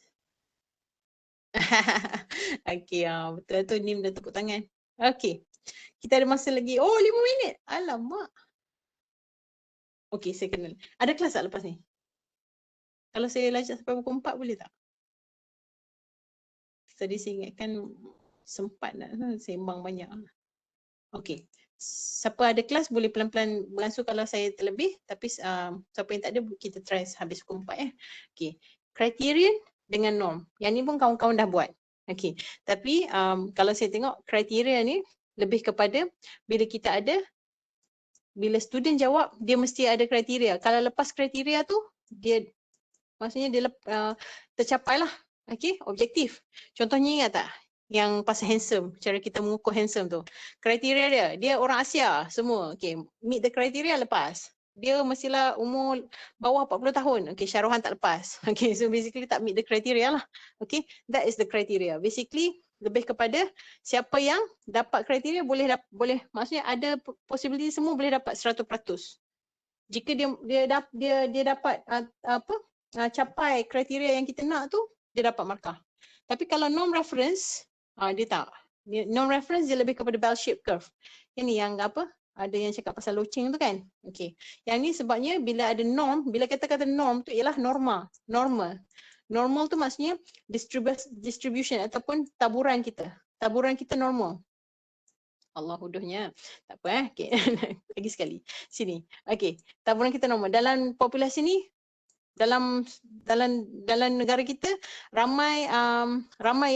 Okay, betul tu Nim dah tepuk tangan. Okay, kita ada masa lagi. Oh, 5 minit. Alamak. Okay, saya kenal. Ada kelas tak lepas ni? Kalau saya lajak sampai pukul 4 boleh tak? Tadi saya ingatkan sempat nak sembang banyak. Okay. Siapa ada kelas boleh pelan-pelan beransur kalau saya terlebih. Tapi siapa yang tak ada kita try habis pukul 4 ya. Okay. Criterion dengan norm. Yang ni pun kawan-kawan dah buat. Okay. Tapi kalau saya tengok kriteria ni lebih kepada bila kita ada, bila student jawab dia mesti ada kriteria. Kalau lepas kriteria tu dia maksudnya dia tercapai lah. Okay, objektif. Contohnya ingat tak? Yang pasal handsome, cara kita mengukur handsome tu. Kriteria dia orang Asia semua. Okay, meet the criteria lepas. Dia mestilah umur bawah 40 tahun. Okay, Syarohan tak lepas. Okay, so basically tak meet the criteria lah. Okay, that is the criteria. Basically, lebih kepada siapa yang dapat kriteria boleh maksudnya ada possibility semua boleh dapat 100%. Jika dia dapat capai kriteria yang kita nak tu, dia dapat markah. Tapi kalau norm reference, dia tak. Norm reference dia lebih kepada bell shape curve. Yang ni yang ada yang cakap pasal loceng tu kan. Okay. Yang ni sebabnya bila ada norm, bila kata-kata norm tu ialah normal. Normal tu maksudnya distribution ataupun taburan kita. Taburan kita normal. Allah huduhnya. Tak apa okay. Lagi sekali. Sini. Okay. Taburan kita normal. Dalam populasi ni, dalam negara kita ramai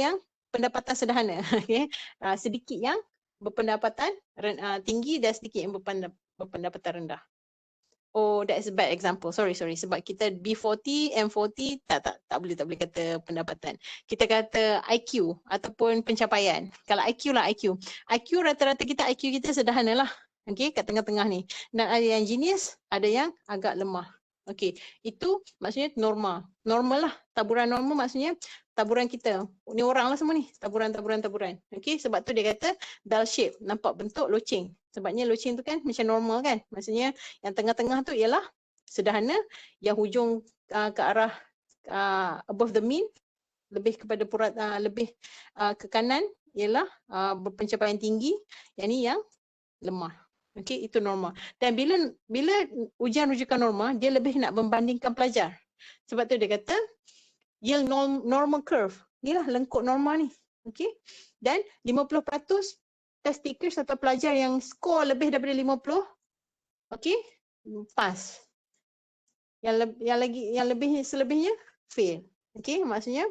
yang pendapatan sederhana. Okay. Sedikit yang berpendapatan tinggi dan sedikit yang berpendapatan rendah. Oh, that is a bad example. Sorry. Sebab kita B40, M40 tak boleh kata pendapatan. Kita kata IQ ataupun pencapaian. Kalau IQ lah IQ. IQ rata-rata IQ kita sederhana lah. Okay, kat tengah-tengah ni. Dan ada yang genius, ada yang agak lemah. Okay, itu maksudnya normal. Normal lah. Taburan normal maksudnya taburan kita. Ni orang lah semua ni. Taburan. Okay, sebab tu dia kata bell shape. Nampak bentuk loceng. Sebabnya loceng tu kan macam normal kan. Maksudnya yang tengah-tengah tu ialah sederhana. Yang hujung ke arah above the mean. Lebih kepada lebih ke kanan ialah berpencapaian tinggi. Yang ni yang lemah. Okey, itu normal. Dan bila ujian rujukan normal, dia lebih nak membandingkan pelajar. Sebab tu dia kata yield normal curve. Inilah lengkuk normal ni. Okey. Dan 50% test takers atau pelajar yang skor lebih daripada 50, okey, pass. Yang lebih selebihnya fail. Okey, maksudnya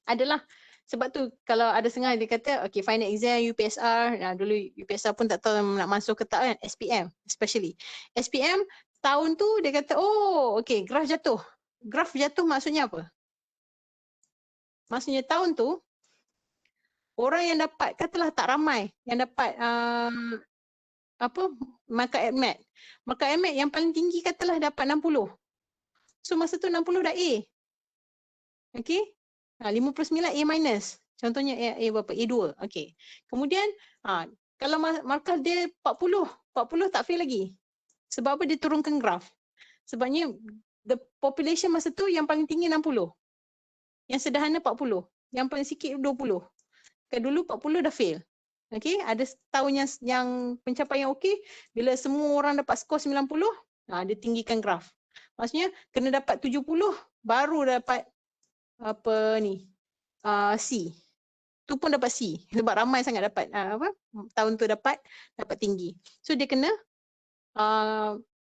adalah sebab tu kalau ada setengah dia kata okay final exam UPSR, dulu UPSR pun tak tahu nak masuk ke tak kan, SPM especially. SPM tahun tu dia kata oh okay graf jatuh. Graf jatuh maksudnya apa? Maksudnya tahun tu orang yang dapat katalah tak ramai yang dapat markah ADMET. Markah ADMET yang paling tinggi katalah dapat 60. So masa tu 60 dah A. Okay. 59 A minus. Contohnya A berapa? A2. Okay. Kemudian kalau markah dia 40 tak fail lagi. Sebab apa? Dia turunkan graf. Sebabnya the population masa tu yang paling tinggi 60. Yang sederhana 40. Yang paling sikit 20. Kan dulu 40 dah fail. Okay. Ada tahun yang pencapaian okey. Bila semua orang dapat skor 90, dia tinggikan graf. Maksudnya kena dapat 70 baru dapat C. Tu pun dapat C sebab ramai sangat dapat tahun tu dapat tinggi. So dia kena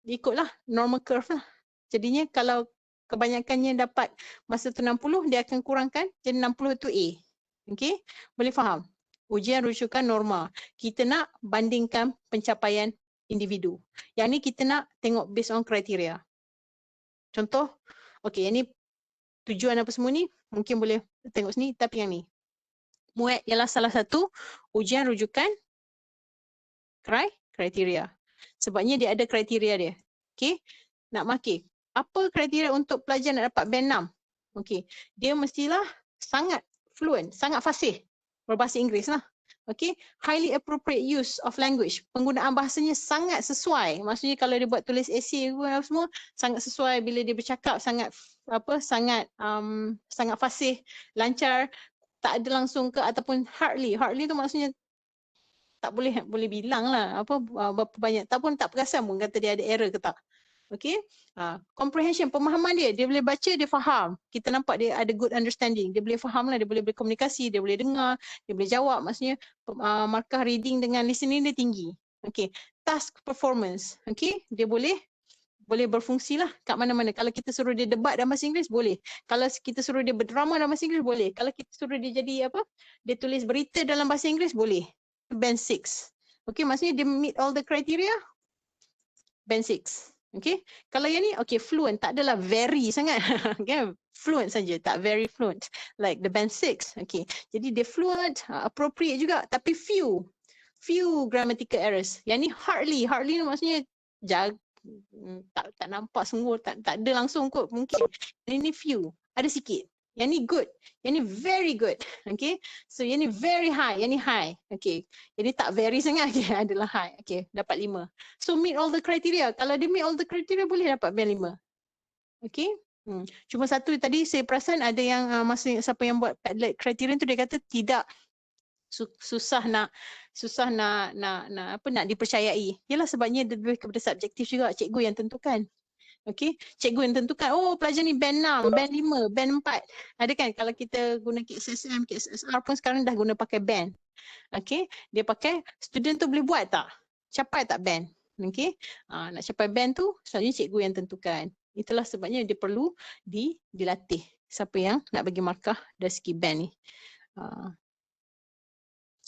ikutlah normal curve lah. Jadinya kalau kebanyakannya dapat masa tu 60, dia akan kurangkan jadi 60 tu A. Okey? Boleh faham? Ujian rujukan normal. Kita nak bandingkan pencapaian individu. Yang ni kita nak tengok based on kriteria. Contoh, okey, yang ni tujuan apa semua ni mungkin boleh tengok sini, tapi yang ni MUET ialah salah satu ujian rujukan kriteria. Sebabnya dia ada kriteria dia. Okey. Nak markir. Apa kriteria untuk pelajar nak dapat band 6? Okey. Dia mestilah sangat fluent, sangat fasih berbahasa Inggeris lah. Okay, highly appropriate use of language. Penggunaan bahasanya sangat sesuai. Maksudnya kalau dia buat tulis essay semua sangat sesuai bila dia bercakap, sangat sangat fasih, lancar, tak ada langsung ke ataupun hardly. Hardly tu maksudnya tak boleh bilang lah berapa banyak. Tak perasan pun kata dia ada error ke tak. Okay, comprehension, pemahaman dia boleh baca, dia faham. Kita nampak dia ada good understanding. Dia boleh faham lah, dia boleh berkomunikasi, dia boleh dengar, dia boleh jawab. Maksudnya markah reading dengan listening dia tinggi. Okay, task performance. Okay, dia boleh berfungsi lah kat mana-mana. Kalau kita suruh dia debat dalam bahasa Inggeris, boleh. Kalau kita suruh dia berdrama dalam bahasa Inggeris, boleh. Kalau kita suruh dia jadi dia tulis berita dalam bahasa Inggeris, boleh. Band 6. Okay, maksudnya dia meet all the criteria, band 6. Okay, kalau yang ni, okay, fluent, tak adalah very sangat. Okay, fluent saja, tak very fluent. Like the band 6. Okay, jadi dia fluent, appropriate juga, tapi few grammatical errors. Yang ni hardly ni maksudnya tak nampak sungguh, tak ada langsung kot mungkin. Yang ni few, ada sikit. Yang ni good, yang ni very good. Okay, so yang ni very high, yang ni high. Okay, yang ni tak very sangat, okay, adalah high. Okay, dapat 5. So meet all the criteria. Kalau dia meet all the criteria, boleh dapat band 5. Okay. Cuma satu tadi saya perasan ada yang masa siapa yang buat Padlet criterion tu dia kata tidak susah nak dipercayai. Yalah sebabnya dia lebih kepada subjektif juga, cikgu yang tentukan. Okey, cikgu yang tentukan, oh pelajar ni band 6, band 5, band 4. Ada kan kalau kita guna KSSM, KSSR pun sekarang dah guna pakai band. Okey, dia pakai student tu boleh buat tak? Capai tak band? Okey, nak capai band tu sebenarnya cikgu yang tentukan. Itulah sebabnya dia perlu dilatih siapa yang nak bagi markah dari segi band ni.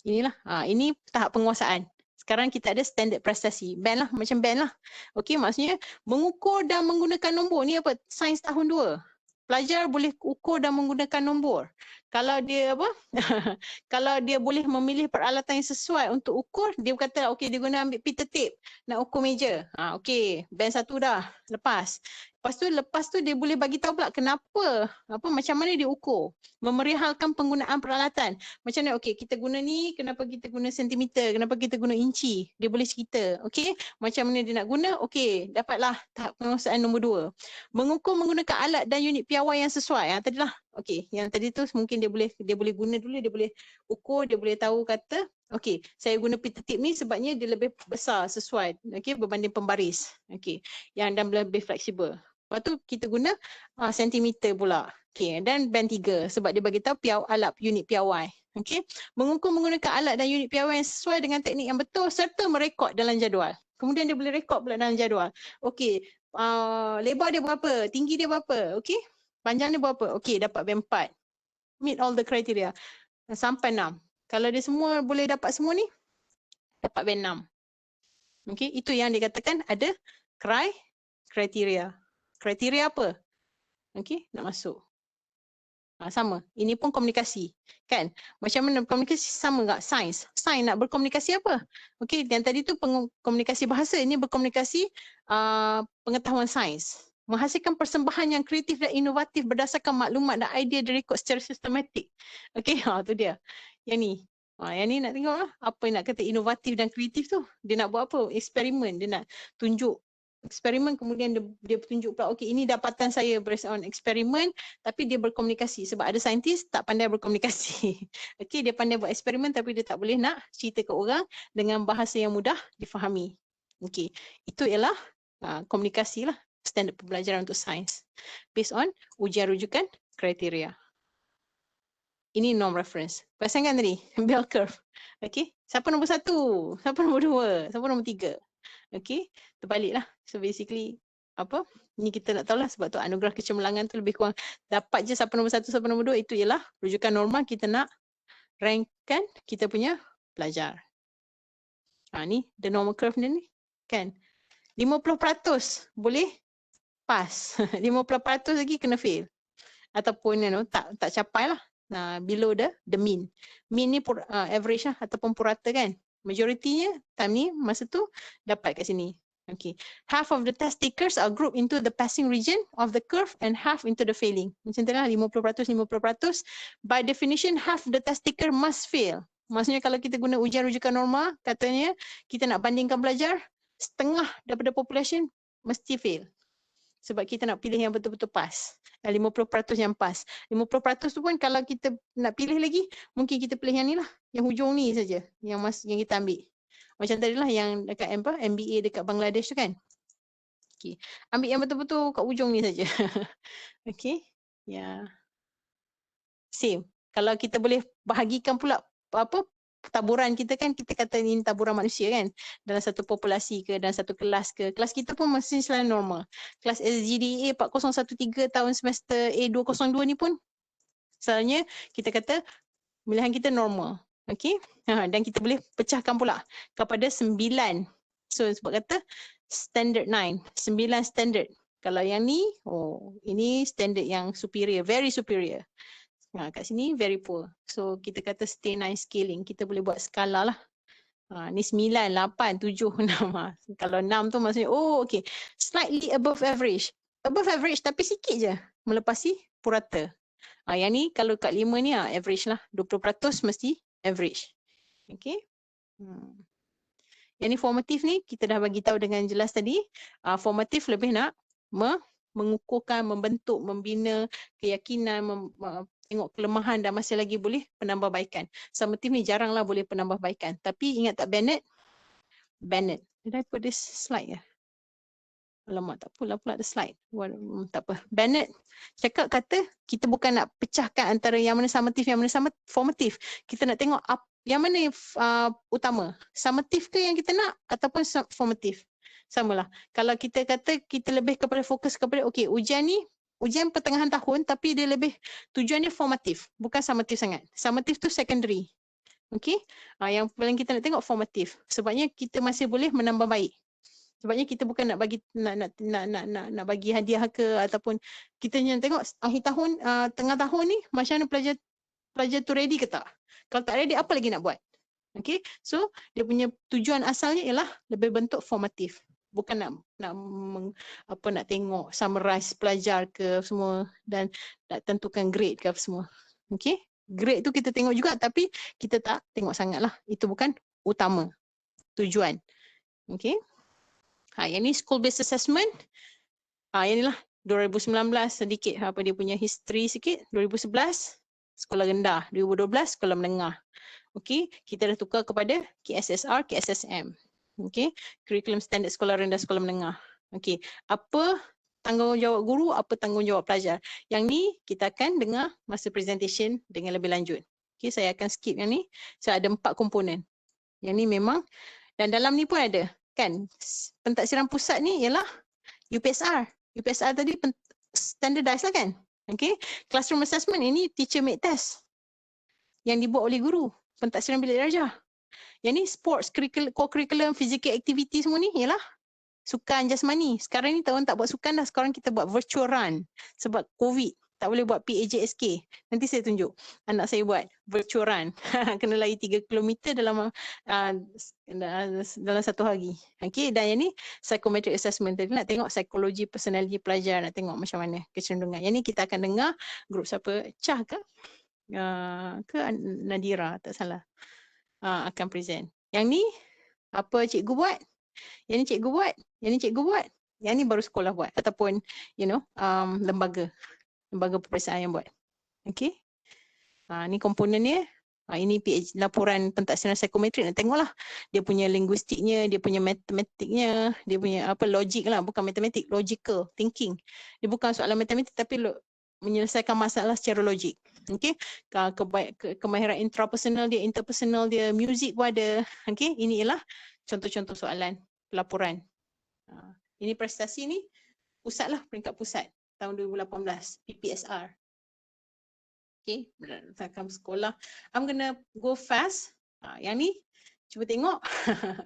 Inilah, ini tahap penguasaan. Sekarang kita ada standard prestasi. Band lah, macam band lah. Okey, maksudnya mengukur dan menggunakan nombor. Ni apa? Sains tahun 2. Pelajar boleh ukur dan menggunakan nombor. Kalau dia kalau dia boleh memilih peralatan yang sesuai untuk ukur, dia kata okey dia guna ambil Peter tape nak ukur meja. Okey, band 1 dah, lepas. Lepas tu dia boleh bagi tahu pula kenapa, macam mana dia ukur. Memerihalkan penggunaan peralatan. Macam mana, okey kita guna ni, kenapa kita guna sentimeter, kenapa kita guna inci. Dia boleh cerita, okey. Macam mana dia nak guna, okey dapatlah tahap penguasaan nombor 2. Mengukur menggunakan alat dan unit piawai yang sesuai. Tadilah, okey yang tadi tu mungkin dia boleh guna dulu, dia boleh ukur, dia boleh tahu kata, okey saya guna Peter tape ni sebabnya dia lebih besar sesuai, okey berbanding pembaris. Okey, yang dan lebih fleksibel. Lepas tu kita guna sentimeter pula. Okey, dan band 3 sebab dia bagi tahu alat unit piawai. Okey, mengukur menggunakan alat dan unit piawai yang sesuai dengan teknik yang betul serta merekod dalam jadual. Kemudian dia boleh rekod pula dalam jadual. Okey, lebar dia berapa, tinggi dia berapa, okey? Panjang dia berapa? Okey, dapat band 4. Meet all the criteria. Sampai 6. Kalau dia semua boleh dapat semua ni, dapat band 6. Okey, itu yang dikatakan ada kriteria. Kriteria apa? Okey, nak masuk. Sama. Ini pun komunikasi. Kan? Macam mana komunikasi sama tak? Sains. Sains nak berkomunikasi apa? Okey, yang tadi tu komunikasi bahasa, ini berkomunikasi pengetahuan sains. Menghasilkan persembahan yang kreatif dan inovatif berdasarkan maklumat dan idea direkod secara sistematik. Okey, tu dia. Yang ni. Yang ni nak tengok lah. Apa yang nak kata inovatif dan kreatif tu. Dia nak buat apa? Eksperimen. Dia nak tunjuk eksperimen, kemudian dia tunjuk pula, okey ini dapatan saya based on eksperimen, tapi dia berkomunikasi sebab ada saintis tak pandai berkomunikasi. Okey, dia pandai buat eksperimen tapi dia tak boleh nak cerita ke orang dengan bahasa yang mudah difahami. Okey, itu ialah komunikasi lah, standard pembelajaran untuk sains based on ujian rujukan kriteria. Ini norm reference. Perasan kan tadi? Bell curve. Okey, siapa nombor 1? Siapa nombor 2? Siapa nombor 3? Okey, terbaliklah. So basically ni kita nak tahulah sebab tu anugerah kecemerlangan tu lebih kurang dapat je siapa nombor 1, siapa nombor 2, itu ialah rujukan normal kita nak rankkan kita punya pelajar. Ni the normal curve ni kan. 50% boleh pass. 50% lagi kena fail. Ataupun tak capai lah. Below the mean. Mean ni average lah ataupun purata kan. Majoritinya time ni masa tu dapat kat sini. Okay. Half of the test takers are grouped into the passing region of the curve and half into the failing. Macam tu lah 50%, 50%. By definition, half the test taker must fail. Maksudnya kalau kita guna ujian rujukan norma, katanya kita nak bandingkan pelajar, setengah daripada population mesti fail. Sebab kita nak pilih yang betul-betul pas. 50% yang pas. 50% tu pun kalau kita nak pilih lagi, mungkin kita pilih yang ni lah. Yang hujung ni saja yang kita ambil. Macam tadi lah yang dekat MBA dekat Bangladesh tu kan. Okay. Ambil yang betul-betul kat ujung ni saja. Okay. Ya. Same. Kalau kita boleh bahagikan pula taburan kita kan, kita kata ni taburan manusia kan, dalam satu populasi ke, dalam satu kelas ke. Kelas kita pun mesti selalu normal. Kelas SGDA 4013 tahun semester A202 ni pun selalunya kita kata pilihan kita normal. Okay. Dan kita boleh pecahkan pula kepada 9. So sebab kata standard 9. 9 standard. Kalau yang ni, ini standard yang superior, very superior. Kat sini very poor. So kita kata stay 9 scaling. Kita boleh buat skala lah. Ni 9, 8, 7, 6. Kalau 6 tu maksudnya, okay. Slightly above average. Above average tapi sikit je. Melepasi purata. Yang ni kalau kat 5 ni average lah. 20% mesti average. Okay. Yang ni formatif ni kita dah bagi tahu dengan jelas tadi. Formatif lebih nak mengukuhkan, membentuk, membina keyakinan, tengok kelemahan dan masih lagi boleh penambahbaikan. Summative ni jaranglah boleh penambahbaikan. Tapi ingat tak Bennett? Did I put this slide ya? Alamak, tak pula ada slide. Tak apa. Bennett cakap kata kita bukan nak pecahkan antara yang mana summative, yang mana formative. Kita nak tengok yang mana yang utama. Summative ke yang kita nak ataupun formative? Samalah. Kalau kita kata kita lebih kepada fokus kepada ujian pertengahan tahun tapi dia lebih tujuannya formatif, bukan summative sangat. Summative tu secondary. Okey. Yang paling kita nak tengok formatif. Sebabnya kita masih boleh menambah baik. Sebabnya kita bukan nak bagi nak bagi hadiah ke ataupun kita yang tengok akhir tahun tengah tahun ni macam mana pelajar tu ready ke tak? Kalau tak ready apa lagi nak buat? Okey. So dia punya tujuan asalnya ialah lebih bentuk formatif. Bukan nak tengok summarize pelajar ke semua dan nak tentukan grade ke apa semua. Okey. Grade tu kita tengok juga tapi kita tak tengok sangatlah. Itu bukan utama tujuan. Okey. Yang ni school based assessment. Yang ni lah 2019 sedikit dia punya history sikit. 2011 sekolah rendah, 2012 sekolah menengah. Okey, kita dah tukar kepada KSSR, KSSM. Okey, curriculum standard sekolah rendah, sekolah menengah. Okey, apa tanggungjawab guru, apa tanggungjawab pelajar. Yang ni kita akan dengar masa presentation dengan lebih lanjut. Okey, saya akan skip yang ni. Saya ada 4 komponen. Yang ni memang, dan dalam ni pun ada kan, pentaksiran pusat ni ialah UPSR. UPSR tadi standardized lah kan. Okey, classroom assessment ini teacher made test yang dibuat oleh guru, pentaksiran bilik darjah. Yang ni sports, co-curriculum, physical activity semua ni ialah sukan jasmani. Sekarang ni tahun tak buat sukan dah, sekarang kita buat virtual run. Sebab COVID, tak boleh buat PAJSK. Nanti saya tunjuk, anak saya buat virtual run. Kena lari 3 km dalam satu hari. Okay, dan yang ni psychometric assessment. Tadi nak tengok psikologi personality pelajar, nak tengok macam mana kecenderungan. Yang ni kita akan dengar grup siapa, Chah ke Nadira, tak salah. Akan present. Yang ni apa cikgu buat? Yang ni cikgu buat. Yang ni cikgu buat. Yang ni baru sekolah buat ataupun lembaga peperiksaan yang buat. Okey. Ni komponennya. Ini laporan pentaksiran psikometrik, nak tengoklah dia punya linguistiknya, dia punya matematiknya, dia punya logik lah, bukan matematik, logical thinking. Dia bukan soalan matematik tapi menyelesaikan masalah secara logik. Okey, kemahiran intrapersonal dia, interpersonal dia, music pun ada. Okey, ini ialah contoh-contoh soalan pelaporan. Ini prestasi ni pusat lah, peringkat pusat tahun 2018 PPSR. Okey, berdasarkan sekolah. I'm gonna go fast. Yang ni cuba tengok.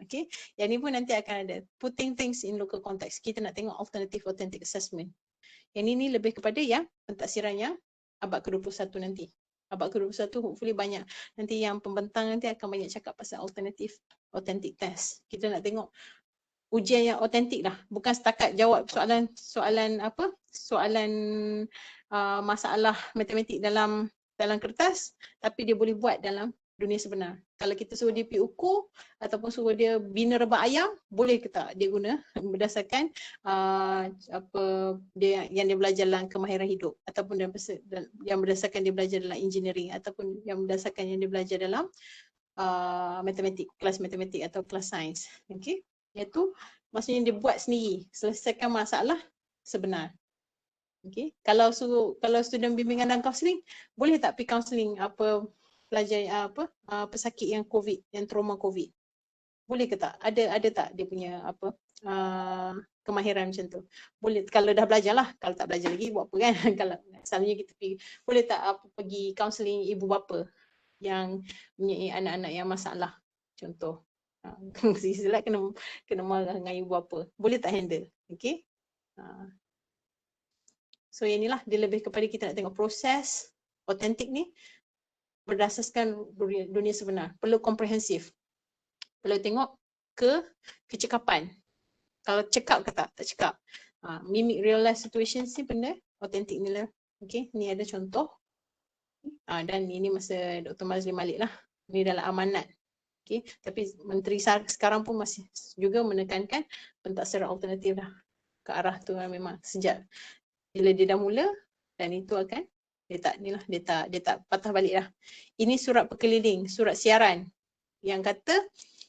Okey, yang ni pun nanti akan ada putting things in local context. Kita nak tengok alternative authentic assessment. Yang ini lebih kepada yang pentaksiran yang abad ke-21 nanti. abad ke-21 hopefully banyak. Nanti yang pembentang nanti akan banyak cakap pasal alternatif authentic test. Kita nak tengok ujian yang autentik lah, bukan setakat jawab soalan masalah matematik dalam kertas, tapi dia boleh buat dalam dunia sebenar. Kalau kita suruh dia pergi ukur ataupun suruh dia bina rebak ayam, boleh ke tak dia guna berdasarkan yang dia belajar dalam kemahiran hidup, ataupun yang berdasarkan dia belajar dalam engineering, ataupun yang berdasarkan yang dia belajar dalam matematik, kelas matematik atau kelas sains. Okey, iaitu maksudnya dia buat sendiri, selesaikan masalah sebenar. Okey, kalau student bimbingan dan kaunseling, boleh tak pergi kaunseling pelajar pesakit yang COVID, yang trauma COVID? Boleh ke tak? Ada tak dia punya kemahiran macam tu? Boleh, kalau dah belajar lah. Kalau tak belajar lagi buat apa kan? Kalau selalunya kita pergi, boleh tak pergi kaunseling ibu bapa yang mempunyai anak-anak yang masalah, contoh. Silap kena marah dengan ibu bapa. Boleh tak handle? Okay. So yang inilah, dia lebih kepada kita nak tengok proses autentik ni berdasarkan dunia sebenar. Perlu komprehensif. Perlu tengok kecekapan. Kalau cekap ke tak? Tak cekap. Mimic real life situation ni benda autentik ni lah. Okay, ni ada contoh. Dan ini masa Dr. Mazli Malik lah. Ni dalam amanat. Okay. Tapi Menteri sekarang pun masih juga menekankan pentadsiran alternatif lah. Ke arah tu lah memang sejak bila dia dah mula, dan itu akan dia tak patah balik lah. Ini surat berkeliling, surat siaran yang kata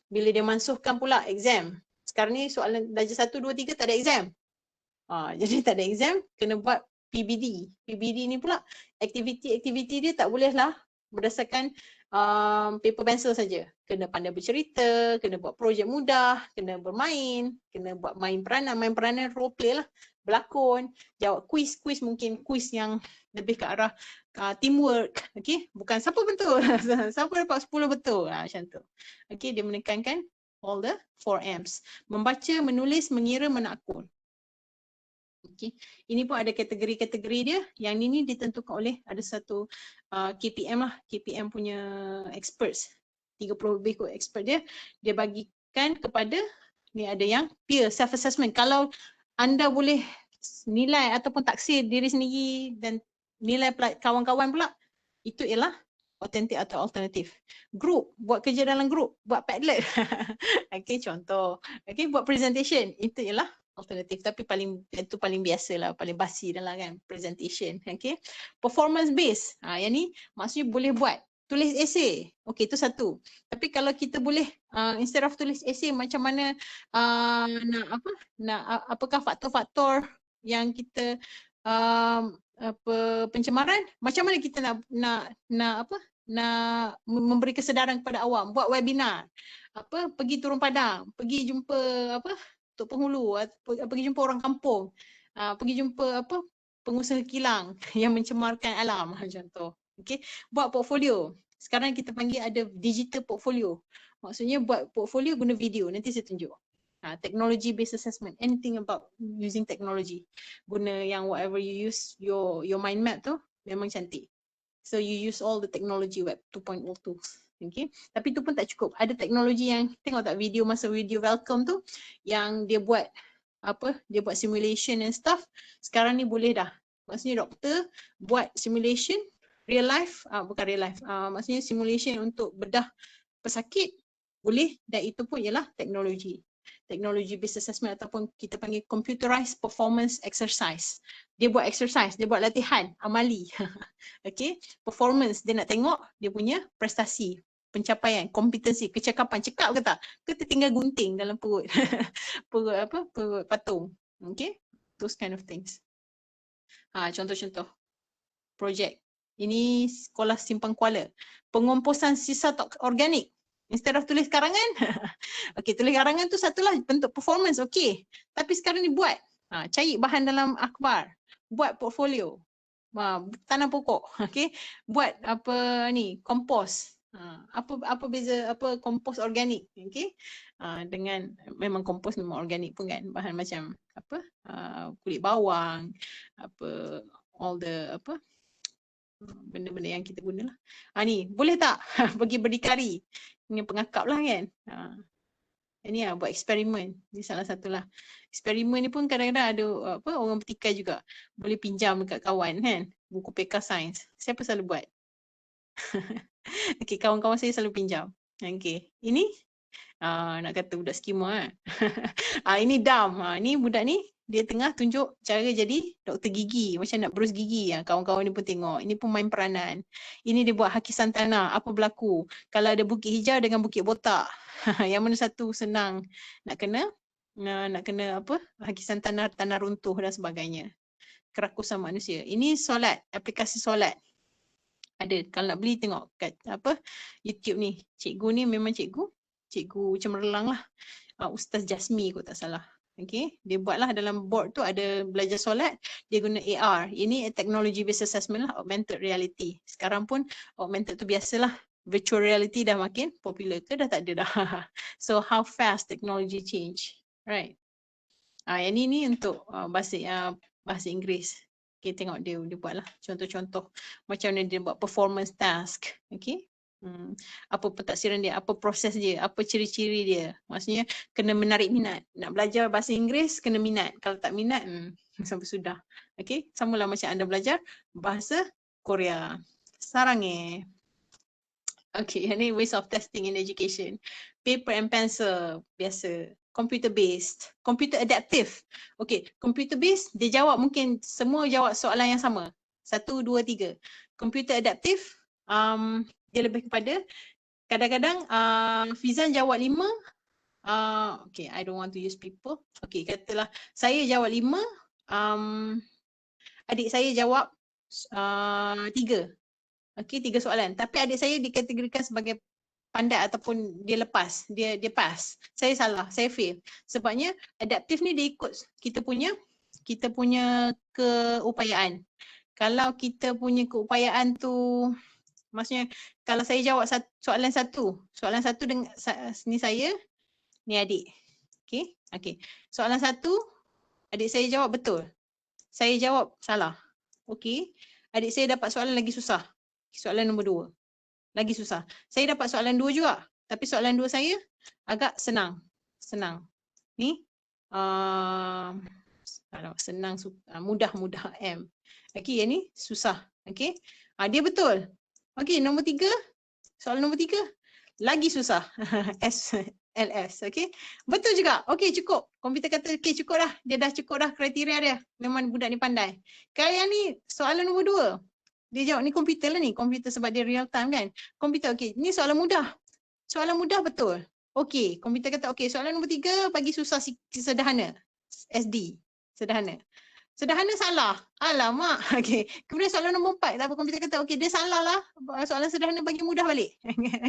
bila dia mansuhkan pula exam. Sekarang ni soalan darjah 1, 2, 3 tak ada exam. Jadi tak ada exam, kena buat PBD. PBD ni pula aktiviti dia tak boleh lah berdasarkan paper pencil saja. Kena pandai bercerita, kena buat projek mudah, kena bermain, kena buat main peranan role play lah, berlakon, jawab kuis mungkin kuis yang lebih ke arah teamwork, okey, bukan siapa betul, siapa dapat 10 betul, macam tu. Okey, dia menekankan all the 4Ms, membaca, menulis, mengira, menakun. Okay. Ini pun ada kategori-kategori dia. Yang ini ditentukan oleh ada satu KPM lah. KPM punya experts. 30 lebih kot expert dia. Dia bagikan kepada, ni ada yang peer self-assessment. Kalau anda boleh nilai ataupun taksir diri sendiri dan nilai kawan-kawan pula, itu ialah autentik atau alternatif. Group, buat kerja dalam group, buat Padlet. Okay, contoh. Okay, buat presentation, itu ialah alternatif, tapi itu paling biasa lah, paling basi dah lah kan, presentation. Okay, performance based, yang ni maksudnya boleh buat, tulis essay, okay, itu satu. Tapi kalau kita boleh instead of tulis essay, macam mana apakah faktor-faktor yang kita pencemaran, macam mana kita nak memberi kesedaran kepada awam, buat webinar, pergi turun padang, pergi jumpa Tok Penghulu, pergi jumpa orang kampung, pergi jumpa pengusaha kilang yang mencemarkan alam, contoh. Okey, buat portfolio. Sekarang kita panggil ada digital portfolio. Maksudnya buat portfolio guna video, nanti saya tunjuk. Technology based assessment, anything about using technology. Guna yang whatever you use, your mind map tu memang cantik. So you use all the technology web 2.0 tools. Okay. Tapi itu pun tak cukup. Ada teknologi yang, tengok tak video masa video welcome tu, yang dia buat dia buat simulation and stuff. Sekarang ni boleh dah. Maksudnya doktor buat simulation real life, bukan real life, maksudnya simulation untuk bedah pesakit boleh, dan itu pun ialah teknologi. Teknologi based assessment ataupun kita panggil computerized performance exercise. Dia buat exercise, dia buat latihan amali. Okay, performance, dia nak tengok dia punya prestasi, pencapaian, kompetensi, kecakapan, cekap ke tak? Ke tertinggal gunting dalam perut perut patung. Okay, those kind of things. Contoh-contoh projek. Ini sekolah Simpang Kuala. Pengomposan sisa organik. Instead of tulis karangan, okay, tulis karangan tu satulah bentuk performance, okay. Tapi sekarang ni buat, cari bahan dalam akhbar, buat portfolio, tanam pokok, okay. Buat kompos, apa beza kompos organik, okay. Dengan memang kompos memang organik pun kan, bahan macam kulit bawang, all the Benda-benda yang kita guna lah. Ni boleh tak pergi berdikari? Ini pengakap lah kan. Ini lah buat eksperimen. Ini salah satulah. Eksperimen ni pun kadang-kadang ada orang bertikai juga. Boleh pinjam dekat kawan kan. Buku PK Sains. Siapa selalu buat? Okay, kawan-kawan saya selalu pinjam. Okay. Ini nak kata budak skema kan. Ini Dam. Ni budak ni dia tengah tunjuk cara jadi doktor gigi. Macam nak berus gigi. Kawan-kawan ni pun tengok. Ini pun main peranan. Ini dia buat hakisan tanah. Apa berlaku? Kalau ada bukit hijau dengan bukit botak. Yang mana satu senang nak kena apa? Hakisan tanah runtuh dan sebagainya. Kerakusan manusia. Ini solat. Aplikasi solat. Ada. Kalau nak beli tengok kat YouTube ni. Cikgu ni memang cikgu cemerlang lah. Ustaz Jasmi kot tak salah. Okay. Dia buatlah dalam board tu ada belajar solat. Dia guna AR. Ini technology based assessment lah. Augmented reality. Sekarang pun augmented tu biasalah. Virtual reality dah makin popular ke dah tak ada dah. So how fast technology change. Right. Yang ni untuk bahasa Inggeris. Okay, tengok dia buatlah contoh-contoh macam mana dia buat performance task. Okay. Apa pentaksiran dia, apa proses dia, apa ciri-ciri dia. Maksudnya kena menarik minat. Nak belajar bahasa Inggeris kena minat. Kalau tak minat sampai sudah. Okay, samalah macam anda belajar bahasa Korea. Sarang Okay, ini ways of testing in education. Paper and pencil, biasa. Computer based, computer adaptive. Okay, computer based, dia jawab mungkin semua jawab soalan yang sama. 1, 2, 3. Computer adaptive, dia lebih kepada kadang-kadang Fizan jawab 5. Okay, I don't want to use people. Okay, katalah saya jawab 5, adik saya jawab 3. Okay, 3 soalan. Tapi adik saya dikategorikan sebagai pandai ataupun dia lepas, dia pass. Saya salah, saya fail. Sebabnya adaptif ni dia ikut kita punya keupayaan. Kalau kita punya keupayaan tu, maksudnya kalau saya jawab soalan satu dengan ni saya, ni adik. Okay. Soalan 1, adik saya jawab betul. Saya jawab salah. Okay. Adik saya dapat soalan lagi susah. Soalan nombor 2. Lagi susah. Saya dapat soalan 2 juga. Tapi soalan 2 saya agak senang. Ni. Senang, mudah M. Okay, yang ni susah. Okay. Dia betul. Okay, nombor 3. Soalan nombor 3. Lagi susah. LS. Okay. Betul juga. Okay, cukup. Komputer kata, okay, cukup dah. Dia dah cukup dah kriteria dia. Memang budak ni pandai. Kalau yang ni, soalan nombor 2. Dia jawab, ni komputer lah ni. Komputer sebab dia real time kan. Komputer, okay. Ni soalan mudah. Soalan mudah betul. Okay. Komputer kata, okay. Soalan nombor 3 bagi susah sederhana. SD. Sederhana. Sederhana salah. Alamak. Okay. Kemudian soalan nombor 4. Tak apa, komputer kata, okay. Dia salah lah. Soalan sederhana bagi mudah balik.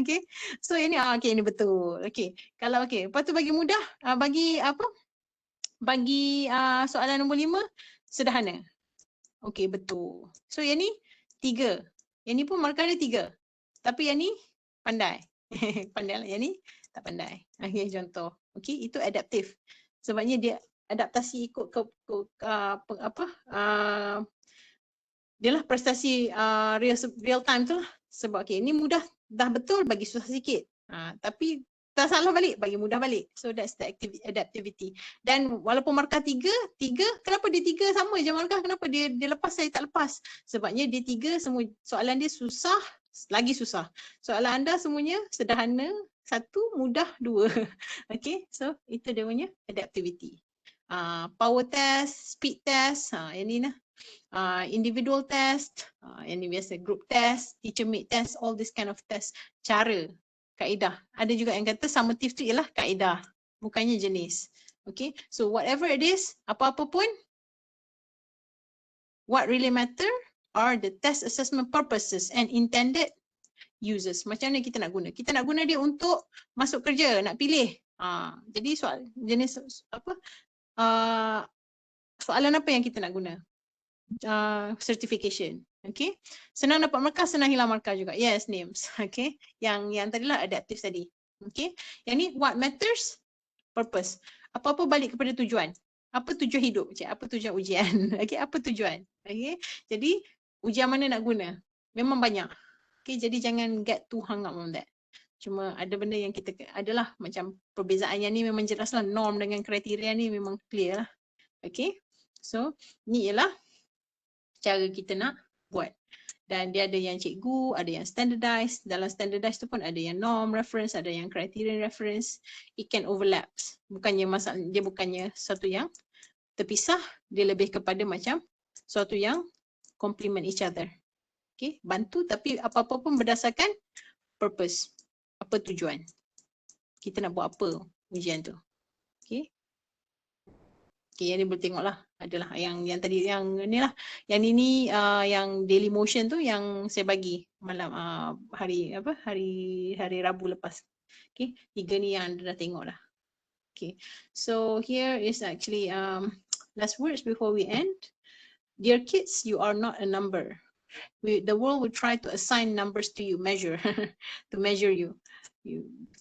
Okay. So ini, okay. Ini betul. Okay. Kalau okay. Lepas tu bagi mudah. Bagi apa? Bagi soalan nombor 5. Sederhana. Okay. Betul. So yang ni. 3. Yang ni pun markah dia 3. Tapi yang ni pandai. Pandai lah. Yang ni tak pandai. Okay, contoh. Okay, itu adaptif. Sebabnya dia adaptasi ikut ke dia lah prestasi real time tu lah. Sebab okay, ni mudah dah betul bagi susah sikit. Tapi tak salah balik, bagi mudah balik. So that's the adaptivity. Dan walaupun markah 3, kenapa dia 3 sama je markah? Kenapa dia lepas, saya tak lepas? Sebabnya dia 3, semua soalan dia susah, lagi susah. Soalan anda semuanya sederhana, 1, mudah 2. Okay, so itu dia punya adaptivity. Power test, speed test, yang ni lah. Individual test, yang ni biasa group test, teacher made test, all this kind of test. Cara, kaedah. Ada juga yang kata summative tu ialah kaedah, bukannya jenis. Okay, so whatever it is, apa-apa pun, what really matter are the test assessment purposes and intended uses. Macam mana kita nak guna? Kita nak guna dia untuk masuk kerja, nak pilih. Jadi soal jenis apa? Soalan apa yang kita nak guna? Certification. Okay. Senang dapat markah, senang hilang markah juga. Yes, names. Okay. Yang tadilah adaptif tadi. Okay. Yang ni what matters? Purpose. Apa-apa balik kepada tujuan. Apa tujuan hidup? Apa tujuan ujian? Okay. Apa tujuan? Okay. Jadi ujian mana nak guna? Memang banyak. Okay, jadi jangan get too hung up on that. Cuma ada benda yang kita adalah macam perbezaan yang ni memang jelas lah, norm dengan kriteria ni memang clear lah. Okay, so ni ialah cara kita nak buat. Dan dia ada yang cikgu, ada yang standardized. Dalam standardized tu pun ada yang norm reference, ada yang criterion reference. It can overlap. Bukannya masalah, dia bukannya satu yang terpisah, dia lebih kepada macam suatu yang complement each other. Okay, bantu tapi apa-apa pun berdasarkan purpose. Apa tujuan? Kita nak buat apa ujian tu? Okay. Okay, yang ni boleh tengok lah. Adalah yang tadi yang ni lah. Yang ni yang daily motion tu yang saya bagi malam hari Rabu lepas. Okay, 3 ni yang anda dah tengok lah. Okay, so here is actually last words before we end. Dear kids, you are not a number. The world will try to assign numbers to you, to measure you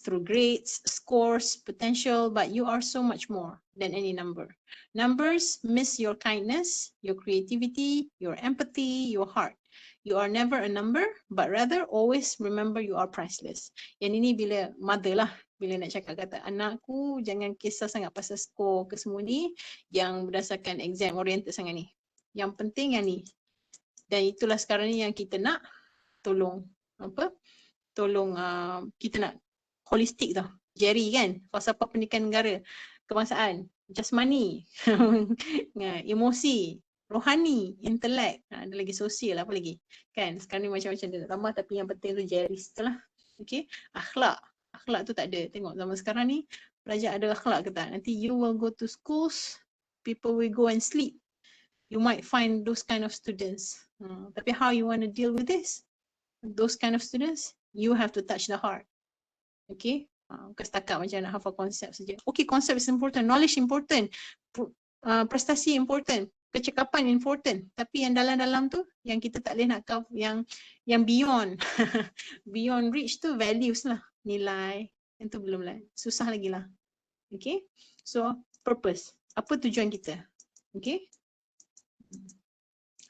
through grades, scores, potential, but you are so much more than any number. Numbers miss your kindness, your creativity, your empathy, your heart. You are never a number, but rather always remember you are priceless. Yang ini bila mother lah, bila nak cakap kata anakku jangan kisah sangat pasal skor ke semua ni yang berdasarkan exam oriented sangat ni. Yang penting yang ni. Dan itulah sekarang ni yang kita nak tolong kita nak holistik tau. Jerry kan, falsafah pendidikan negara, kebangsaan, jasmani, emosi, rohani, intelek, ada lagi sosial, apa lagi kan, sekarang ni macam-macam dia nak tambah tapi yang penting tu Jerry setelah. Okay, akhlak tu tak ada. Tengok zaman sekarang ni pelajar ada akhlak ke tak? Nanti you will go to schools, people will go and sleep, you might find those kind of students. Tapi how you want to deal with this? Those kind of students, you have to touch the heart. Okay, bukan setakat macam nak hafal konsep saja. Okay, konsep is important, knowledge important, prestasi important, kecekapan important. Tapi yang dalam-dalam tu, yang kita tak boleh nak cover, yang beyond, beyond reach tu values lah, nilai. Yang tu belum lah, susah lagi lah. Okay, so purpose, apa tujuan kita? Okay,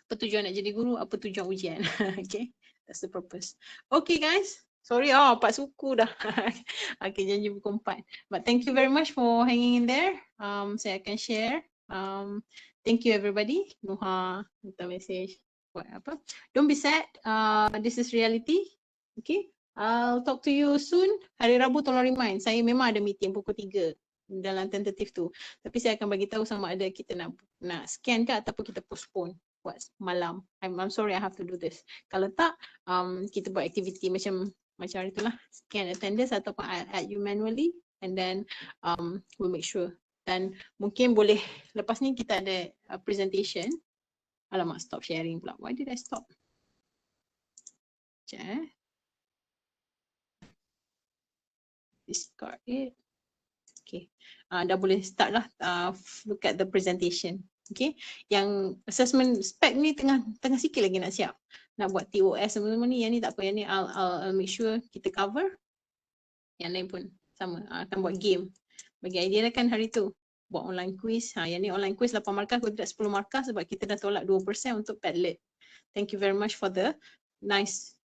apa tujuan nak jadi guru, apa tujuan ujian? Okay, that's the purpose. Okay guys, sorry 4 suku dah. Okay, janji pukul 4. But thank you very much for hanging in there. Saya akan share. Thank you everybody. Nuha minta message. Buat apa? Don't be sad. This is reality. Okay. I'll talk to you soon. Hari Rabu tolong remind. Saya memang ada meeting pukul 3 dalam tentatif tu. Tapi saya akan bagi tahu sama ada kita nak scan ke ataupun kita postpone buat malam. I'm sorry I have to do this. Kalau tak, kita buat aktiviti macam hari itulah, scan attendance ataupun add you manually and then we'll make sure. Dan mungkin boleh lepas ni kita ada presentation. Alamak, stop sharing pula. Why did I stop? Sekejap discard it. Okay, dah boleh start lah, look at the presentation. Okay, yang assessment spec ni tengah sikit lagi nak siap. Nak buat TOS semua ni, yang ni tak apa, yang ni I'll make sure kita cover. Yang lain pun sama, akan buat game. Bagi idea kan hari tu, buat online quiz. Yang ni online quiz 8 markah, kalau tidak 10 markah sebab kita dah tolak 2% untuk Padlet. Thank you very much for the nice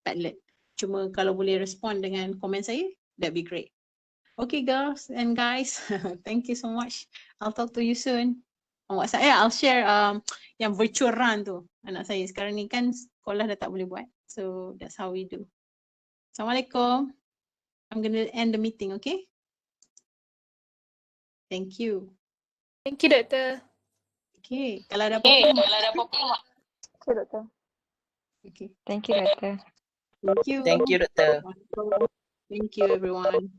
Padlet. Cuma kalau boleh respond dengan komen saya, that'd be great. Okay girls and guys, thank you so much. I'll talk to you soon. I'll share yang virtual run tu. Anak saya sekarang ni kan sekolah dah tak boleh buat. So that's how we do. Assalamualaikum. I'm going to end the meeting, okay? Thank you. Thank you, Doktor. Okay, kalau ada apa-apa. Okay, Doktor. Okay. Thank you, Doktor. Thank you. Thank you, Doktor. Thank you, everyone.